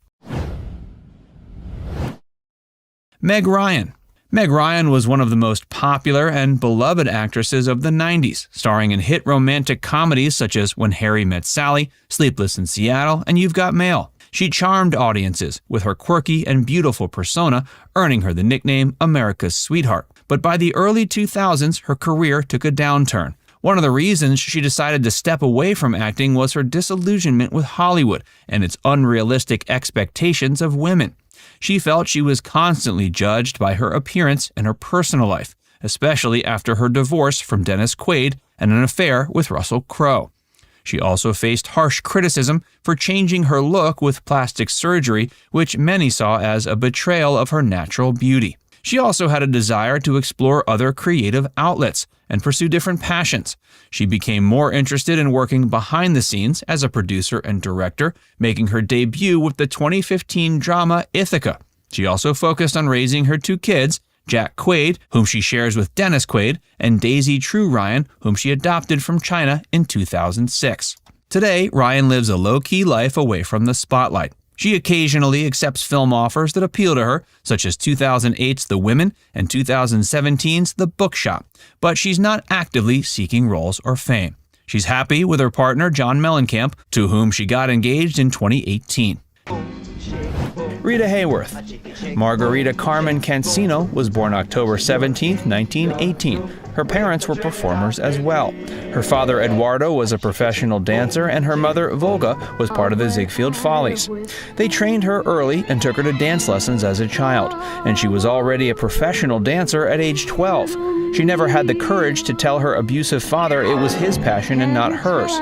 Meg Ryan. Meg Ryan was one of the most popular and beloved actresses of the 90s, starring in hit romantic comedies such as When Harry Met Sally, Sleepless in Seattle, and You've Got Mail. She charmed audiences with her quirky and beautiful persona, earning her the nickname America's Sweetheart. But by the early 2000s, her career took a downturn. One of the reasons she decided to step away from acting was her disillusionment with Hollywood and its unrealistic expectations of women. She felt she was constantly judged by her appearance and her personal life, especially after her divorce from Dennis Quaid and an affair with Russell Crowe. She also faced harsh criticism for changing her look with plastic surgery, which many saw as a betrayal of her natural beauty. She also had a desire to explore other creative outlets and pursue different passions. She became more interested in working behind the scenes as a producer and director, making her debut with the 2015 drama Ithaca. She also focused on raising her 2 kids, Jack Quaid, whom she shares with Dennis Quaid, and Daisy True Ryan, whom she adopted from China in 2006. Today, Ryan lives a low-key life away from the spotlight. She occasionally accepts film offers that appeal to her, such as 2008's The Women and 2017's The Bookshop, but she's not actively seeking roles or fame. She's happy with her partner John Mellencamp, to whom she got engaged in 2018. Rita Hayworth. Margarita Carmen Cancino was born October 17, 1918. Her parents were performers as well. Her father, Eduardo, was a professional dancer, and her mother, Volga, was part of the Ziegfeld Follies. They trained her early and took her to dance lessons as a child, and she was already a professional dancer at age 12. She never had the courage to tell her abusive father it was his passion and not hers.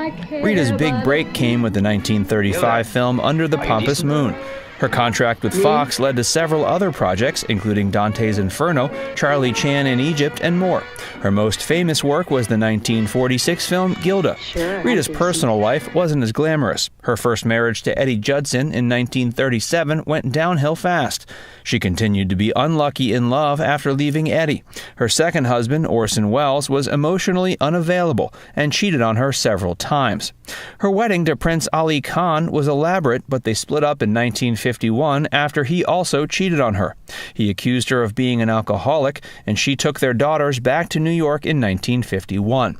Rita's big break came with the 1935 film Under the Pampas Moon. Her contract with Fox led to several other projects, including Dante's Inferno, Charlie Chan in Egypt, and more. Her most famous work was the 1946 film Gilda. Rita's personal life wasn't as glamorous. Her first marriage to Eddie Judson in 1937 went downhill fast. She continued to be unlucky in love after leaving Eddie. Her second husband, Orson Welles, was emotionally unavailable and cheated on her several times. Her wedding to Prince Ali Khan was elaborate, but they split up in 1951 after he also cheated on her. He accused her of being an alcoholic, and she took their daughters back to New York in 1951.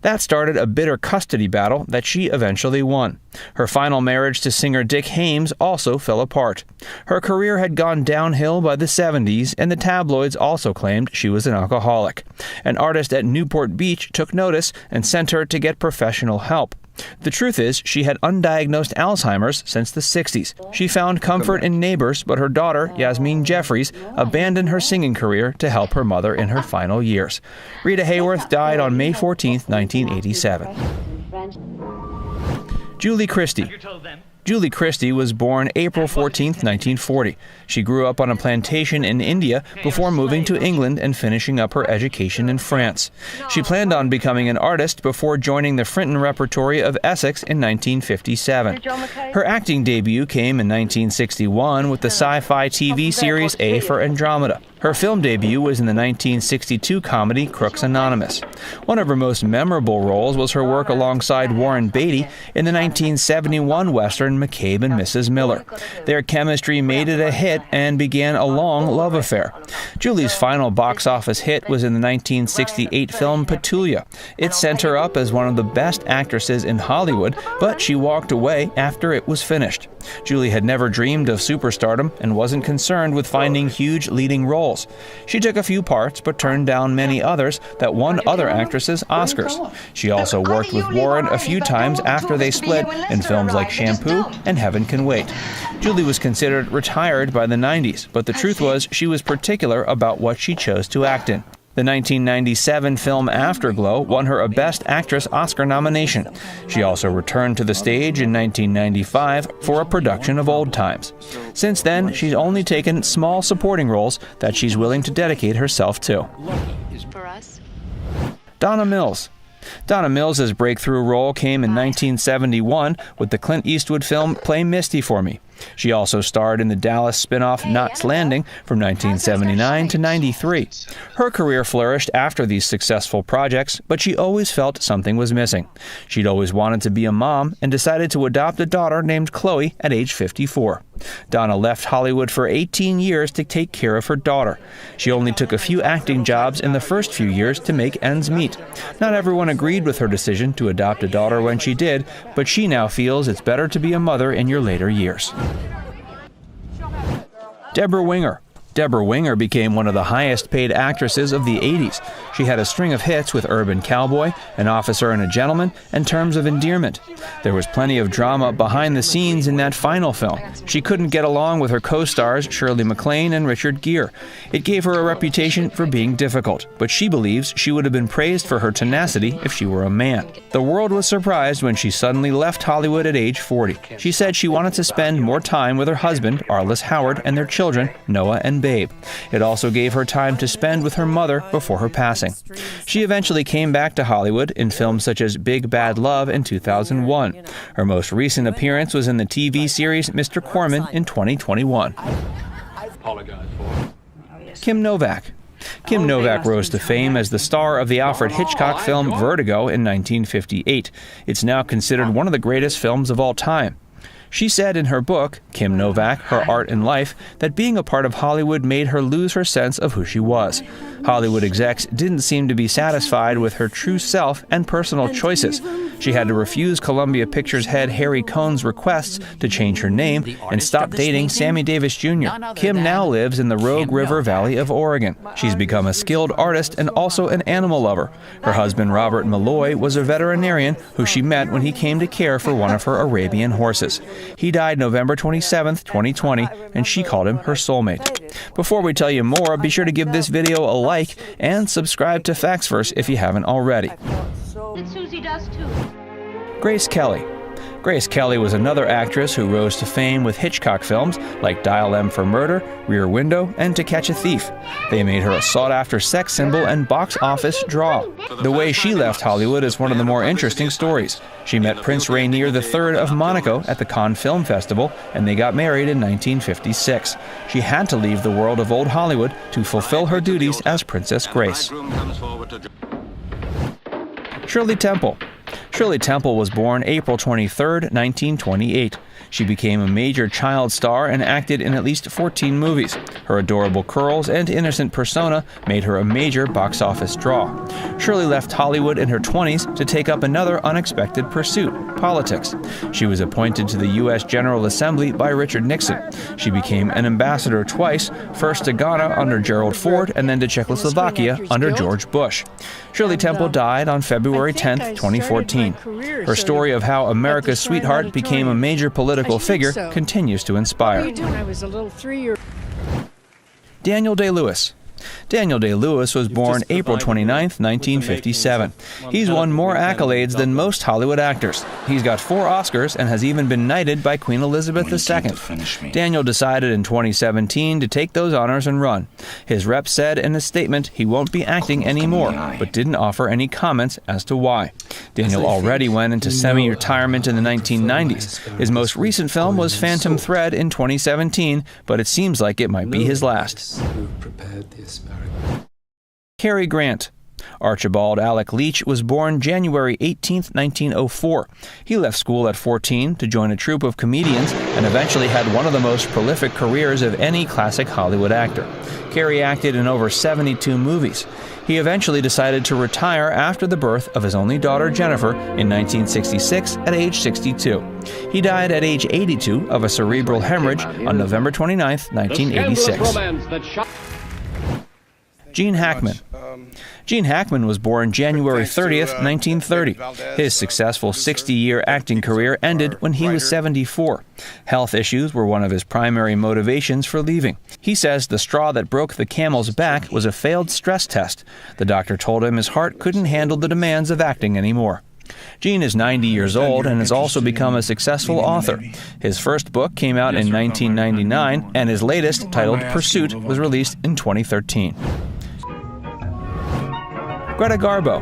That started a bitter custody battle that she eventually won. Her final marriage to singer Dick Haymes also fell apart. Her career had gone downhill by the 70s, and the tabloids also claimed she was an alcoholic. An artist at Newport Beach took notice and sent her to get professional help. The truth is, she had undiagnosed Alzheimer's since the 60s. She found comfort in neighbors, but her daughter, Yasmine Jeffries, abandoned her singing career to help her mother in her final years. Rita Hayworth died on May 14, 1987. Julie Christie. Julie Christie was born April 14, 1940. She grew up on a plantation in India before moving to England and finishing up her education in France. She planned on becoming an artist before joining the Frinton Repertory of Essex in 1957. Her acting debut came in 1961 with the sci-fi TV series A for Andromeda. Her film debut was in the 1962 comedy Crooks Anonymous. One of her most memorable roles was her work alongside Warren Beatty in the 1971 Western McCabe and Mrs. Miller. Their chemistry made it a hit and began a long love affair. Julie's final box office hit was in the 1968 film Petulia. It sent her up as one of the best actresses in Hollywood, but she walked away after it was finished. Julie had never dreamed of superstardom and wasn't concerned with finding huge leading roles. She took a few parts but turned down many others that won other actresses Oscars. She also worked with Warren a few times after they split in films like Shampoo and Heaven Can Wait. Julie was considered retired by the 90s, but the truth was she was particular about what she chose to act in. The 1997 film Afterglow won her a Best Actress Oscar nomination. She also returned to the stage in 1995 for a production of Old Times. Since then, she's only taken small supporting roles that she's willing to dedicate herself to. Donna Mills. Donna Mills' breakthrough role came in 1971 with the Clint Eastwood film Play Misty for Me. She also starred in the Dallas spin-off Knots Landing from 1979 to 93. Her career flourished after these successful projects, but she always felt something was missing. She'd always wanted to be a mom and decided to adopt a daughter named Chloe at age 54. Donna left Hollywood for 18 years to take care of her daughter. She only took a few acting jobs in the first few years to make ends meet. Not everyone agreed with her decision to adopt a daughter when she did, but she now feels it's better to be a mother in your later years. Deborah Winger. Deborah Winger became one of the highest-paid actresses of the 80s. She had a string of hits with Urban Cowboy, An Officer and a Gentleman, and Terms of Endearment. There was plenty of drama behind the scenes in that final film. She couldn't get along with her co-stars Shirley MacLaine and Richard Gere. It gave her a reputation for being difficult, but she believes she would have been praised for her tenacity if she were a man. The world was surprised when she suddenly left Hollywood at age 40. She said she wanted to spend more time with her husband, Arliss Howard, and their children, Noah and Babe. It also gave her time to spend with her mother before her passing. She eventually came back to Hollywood in films such as Big Bad Love in 2001. Her most recent appearance was in the TV series Mr. Corman in 2021. Kim Novak. Kim Novak rose to fame as the star of the Alfred Hitchcock film Vertigo in 1958. It's now considered one of the greatest films of all time. She said in her book, Kim Novak, Her Art and Life, that being a part of Hollywood made her lose her sense of who she was. Hollywood execs didn't seem to be satisfied with her true self and personal choices. She had to refuse Columbia Pictures head Harry Cohn's requests to change her name and stop dating Sammy Davis Jr. Kim now lives in the Rogue River Valley of Oregon. She's become a skilled artist and also an animal lover. Her husband, Robert Malloy, was a veterinarian who she met when he came to care for one of her Arabian horses. He died November 27, 2020, and she called him her soulmate. Before we tell you more, be sure to give this video a like and subscribe to FactsVerse if you haven't already. Susie does too. Grace Kelly. Grace Kelly was another actress who rose to fame with Hitchcock films like Dial M for Murder, Rear Window, and To Catch a Thief. They made her a sought-after sex symbol and box office draw. The way she left Hollywood is one of the more interesting stories. She met Prince Rainier III of Monaco at the Cannes Film Festival, and they got married in 1956. She had to leave the world of old Hollywood to fulfill her duties as Princess Grace. Shirley Temple. Shirley Temple was born April 23, 1928. She became a major child star and acted in at least 14 movies. Her adorable curls and innocent persona made her a major box office draw. Shirley left Hollywood in her 20s to take up another unexpected pursuit, politics. She was appointed to the U.S. General Assembly by Richard Nixon. She became an ambassador twice, first to Ghana under Gerald Ford and then to Czechoslovakia under George Bush. Shirley Temple died on February 10, 2014. Her story of how America's sweetheart became a major political figure continues to inspire. Daniel Day-Lewis. Daniel Day-Lewis was born April 29, 1957. He's won more accolades than most Hollywood actors. He's got 4 Oscars and has even been knighted by Queen Elizabeth II. Daniel decided in 2017 to take those honors and run. His rep said in a statement he won't be acting anymore, but didn't offer any comments as to why. Daniel already went into semi-retirement in the 1990s. His most recent film was Phantom Thread in 2017, but it seems like it might be his last. Cary Grant. Archibald Alec Leach was born January 18, 1904. He left school at 14 to join a troupe of comedians and eventually had one of the most prolific careers of any classic Hollywood actor. Cary acted in over 72 movies. He eventually decided to retire after the birth of his only daughter Jennifer in 1966 at age 62. He died at age 82 of a cerebral hemorrhage on November 29, 1986. Gene Hackman. Gene Hackman was born January 30th, 1930. His successful 60-year acting career ended when he was 74. Health issues were one of his primary motivations for leaving. He says the straw that broke the camel's back was a failed stress test. The doctor told him his heart couldn't handle the demands of acting anymore. Gene is 90 years old and has also become a successful author. His first book came out in 1999, and his latest, titled Pursuit, was released in 2013. Greta Garbo.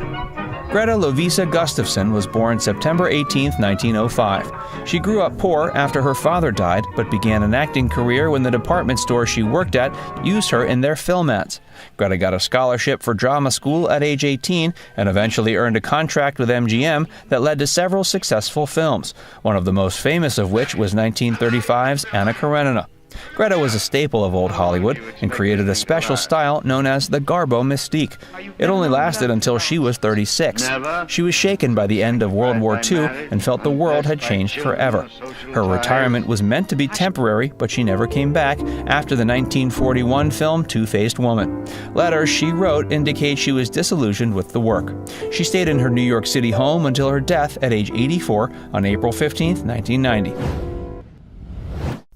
Greta Lovisa Gustafsson was born September 18, 1905. She grew up poor after her father died, but began an acting career when the department store she worked at used her in their film ads. Greta got a scholarship for drama school at age 18 and eventually earned a contract with MGM that led to several successful films, one of the most famous of which was 1935's Anna Karenina. Greta was a staple of old Hollywood and created a special style known as the Garbo mystique. It only lasted until she was 36. She was shaken by the end of World War II and felt the world had changed forever. Her retirement was meant to be temporary, but she never came back after the 1941 film Two-Faced Woman. Letters she wrote indicate she was disillusioned with the work. She stayed in her New York City home until her death at age 84 on April 15, 1990.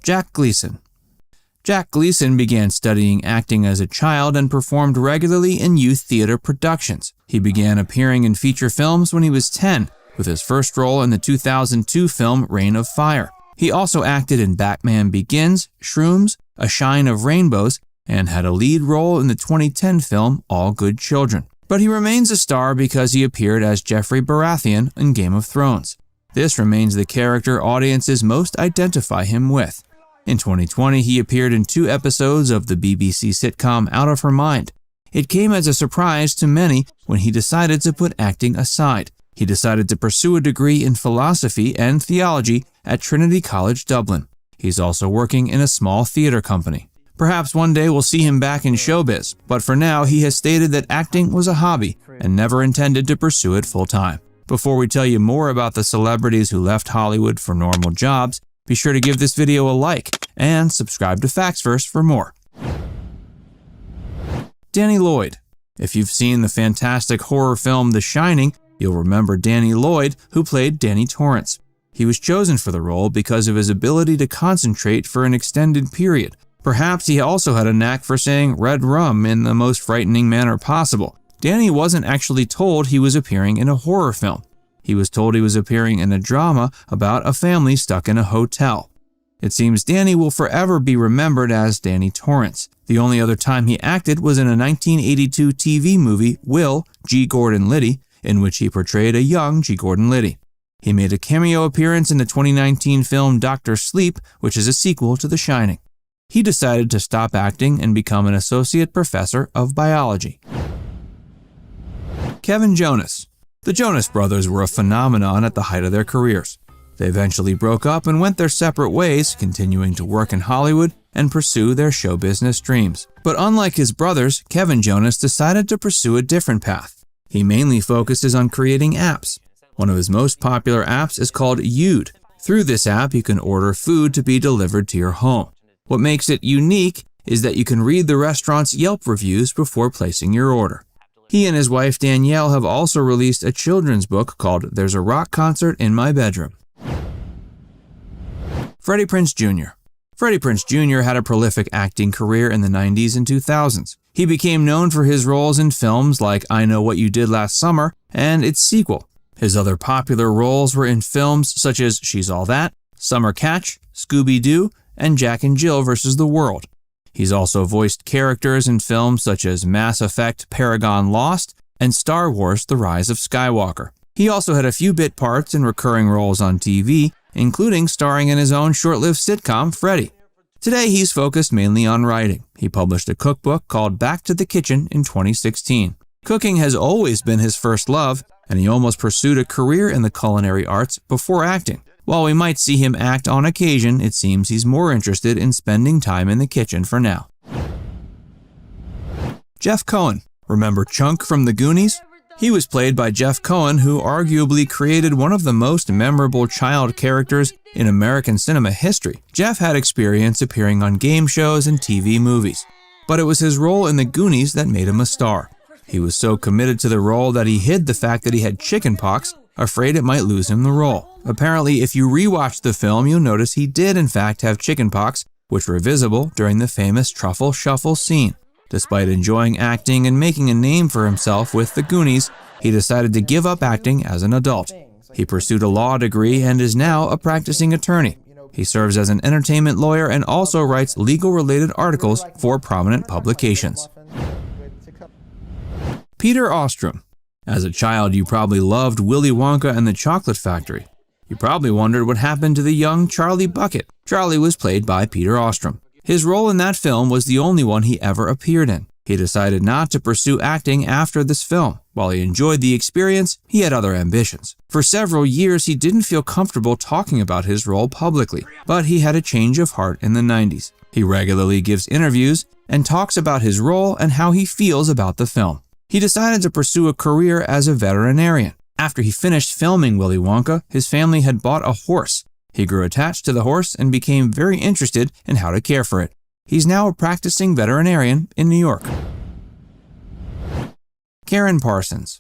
Jack Gleason. Jack Gleason began studying acting as a child and performed regularly in youth theater productions. He began appearing in feature films when he was 10, with his first role in the 2002 film Reign of Fire. He also acted in Batman Begins, Shrooms, A Shine of Rainbows, and had a lead role in the 2010 film All Good Children. But he remains a star because he appeared as Joffrey Baratheon in Game of Thrones. This remains the character audiences most identify him with. In 2020, he appeared in 2 episodes of the BBC sitcom Out of Her Mind. It came as a surprise to many when he decided to put acting aside. He decided to pursue a degree in philosophy and theology at Trinity College Dublin. He's also working in a small theater company. Perhaps one day we'll see him back in showbiz, but for now he has stated that acting was a hobby and never intended to pursue it full-time. Before we tell you more about the celebrities who left Hollywood for normal jobs, be sure to give this video a like and subscribe to FactsVerse for more. Danny Lloyd. If you've seen the fantastic horror film The Shining, you'll remember Danny Lloyd, who played Danny Torrance. He was chosen for the role because of his ability to concentrate for an extended period. Perhaps he also had a knack for saying red rum in the most frightening manner possible. Danny wasn't actually told he was appearing in a horror film. He was told he was appearing in a drama about a family stuck in a hotel. It seems Danny will forever be remembered as Danny Torrance. The only other time he acted was in a 1982 TV movie, Will, G. Gordon Liddy, in which he portrayed a young G. Gordon Liddy. He made a cameo appearance in the 2019 film Dr. Sleep, which is a sequel to The Shining. He decided to stop acting and become an associate professor of biology. Kevin Jonas. The Jonas Brothers were a phenomenon at the height of their careers. They eventually broke up and went their separate ways, continuing to work in Hollywood and pursue their show business dreams. But unlike his brothers, Kevin Jonas decided to pursue a different path. He mainly focuses on creating apps. One of his most popular apps is called Yood. Through this app, you can order food to be delivered to your home. What makes it unique is that you can read the restaurant's Yelp reviews before placing your order. He and his wife Danielle have also released a children's book called There's a Rock Concert in My Bedroom. Freddie Prinze Jr. Freddie Prinze Jr. had a prolific acting career in the 90s and 2000s. He became known for his roles in films like I Know What You Did Last Summer and its sequel. His other popular roles were in films such as She's All That, Summer Catch, Scooby-Doo, and Jack and Jill vs. the World. He's also voiced characters in films such as Mass Effect, Paragon Lost, and Star Wars: The Rise of Skywalker. He also had a few bit parts and recurring roles on TV, including starring in his own short-lived sitcom, Freddie. Today, he's focused mainly on writing. He published a cookbook called Back to the Kitchen in 2016. Cooking has always been his first love, and he almost pursued a career in the culinary arts before acting. While we might see him act on occasion, it seems he's more interested in spending time in the kitchen for now. Jeff Cohen. Remember Chunk from The Goonies? He was played by Jeff Cohen, who arguably created one of the most memorable child characters in American cinema history. Jeff had experience appearing on game shows and TV movies, but it was his role in The Goonies that made him a star. He was so committed to the role that he hid the fact that he had chickenpox, afraid it might lose him the role. Apparently, if you rewatch the film, you'll notice he did in fact have chickenpox, which were visible during the famous truffle shuffle scene. Despite enjoying acting and making a name for himself with The Goonies, he decided to give up acting as an adult. He pursued a law degree and is now a practicing attorney. He serves as an entertainment lawyer and also writes legal-related articles for prominent publications. Peter Ostrum. As a child, you probably loved Willy Wonka and the Chocolate Factory. You probably wondered what happened to the young Charlie Bucket. Charlie was played by Peter Ostrum. His role in that film was the only one he ever appeared in. He decided not to pursue acting after this film. While he enjoyed the experience, he had other ambitions. For several years, he didn't feel comfortable talking about his role publicly, but he had a change of heart in the 90s. He regularly gives interviews and talks about his role and how he feels about the film. He decided to pursue a career as a veterinarian. After he finished filming Willy Wonka, his family had bought a horse. He grew attached to the horse and became very interested in how to care for it. He's now a practicing veterinarian in New York. Karen Parsons.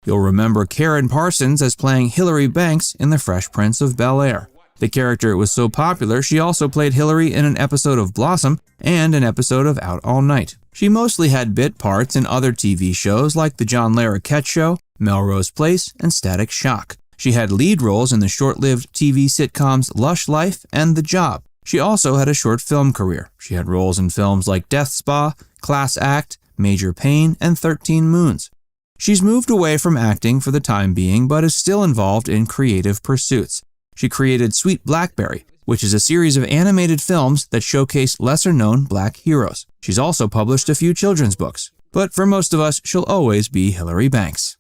You'll remember Karen Parsons as playing Hilary Banks in The Fresh Prince of Bel-Air. The character was so popular, she also played Hilary in an episode of Blossom and an episode of Out All Night. She mostly had bit parts in other TV shows like The John Larroquette Show, Melrose Place, and Static Shock. She had lead roles in the short-lived TV sitcoms Lush Life and The Job. She also had a short film career. She had roles in films like Death Spa, Class Act, Major Payne, and 13 Moons. She's moved away from acting for the time being, but is still involved in creative pursuits. She created Sweet Blackberry, which is a series of animated films that showcase lesser-known black heroes. She's also published a few children's books, but for most of us, she'll always be Hilary Banks.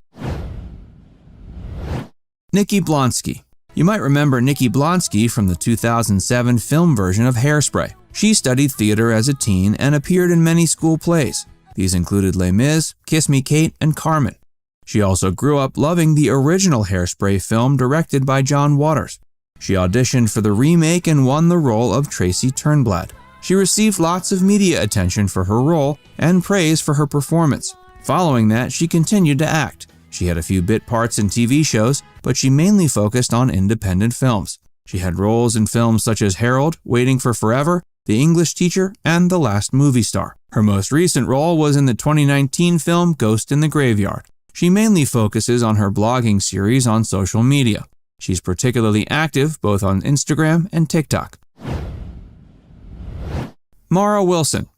Nikki Blonsky. You might remember Nikki Blonsky from the 2007 film version of Hairspray. She studied theater as a teen and appeared in many school plays. These included Les Mis, Kiss Me Kate, and Carmen. She also grew up loving the original Hairspray film directed by John Waters. She auditioned for the remake and won the role of Tracy Turnblad. She received lots of media attention for her role and praise for her performance. Following that, she continued to act. She had a few bit parts in TV shows, but she mainly focused on independent films. She had roles in films such as Harold, Waiting for Forever, The English Teacher, and The Last Movie Star. Her most recent role was in the 2019 film Ghost in the Graveyard. She mainly focuses on her blogging series on social media. She's particularly active both on Instagram and TikTok. Mara Wilson.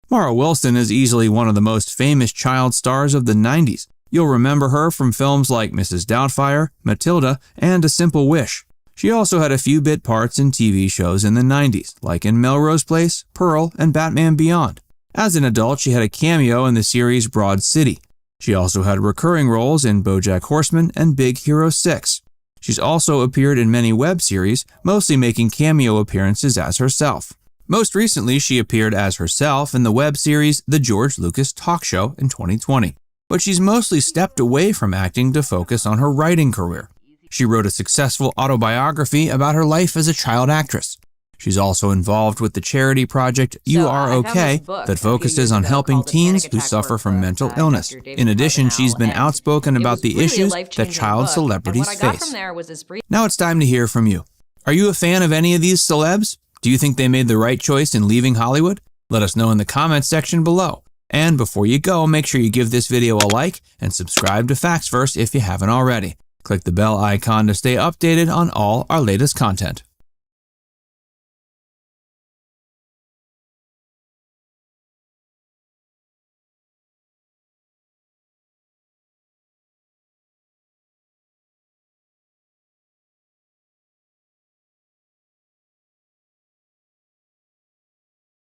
Mara Wilson is easily one of the most famous child stars of the 90s. You'll remember her from films like Mrs. Doubtfire, Matilda, and A Simple Wish. She also had a few bit parts in TV shows in the 90s, like in Melrose Place, Pearl, and Batman Beyond. As an adult, she had a cameo in the series Broad City. She also had recurring roles in BoJack Horseman and Big Hero 6. She's also appeared in many web series, mostly making cameo appearances as herself. Most recently, she appeared as herself in the web series The George Lucas Talk Show in 2020. But she's mostly stepped away from acting to focus on her writing career. She wrote a successful autobiography about her life as a child actress. She's also involved with the charity project You Are Okay that focuses on helping teens who suffer from mental illness. In addition, she's been outspoken about the issues that child celebrities face. Now it's time to hear from you. Are you a fan of any of these celebs? Do you think they made the right choice in leaving Hollywood? Let us know in the comments section below. And before you go, make sure you give this video a like and subscribe to Factsverse if you haven't already. Click the bell icon to stay updated on all our latest content.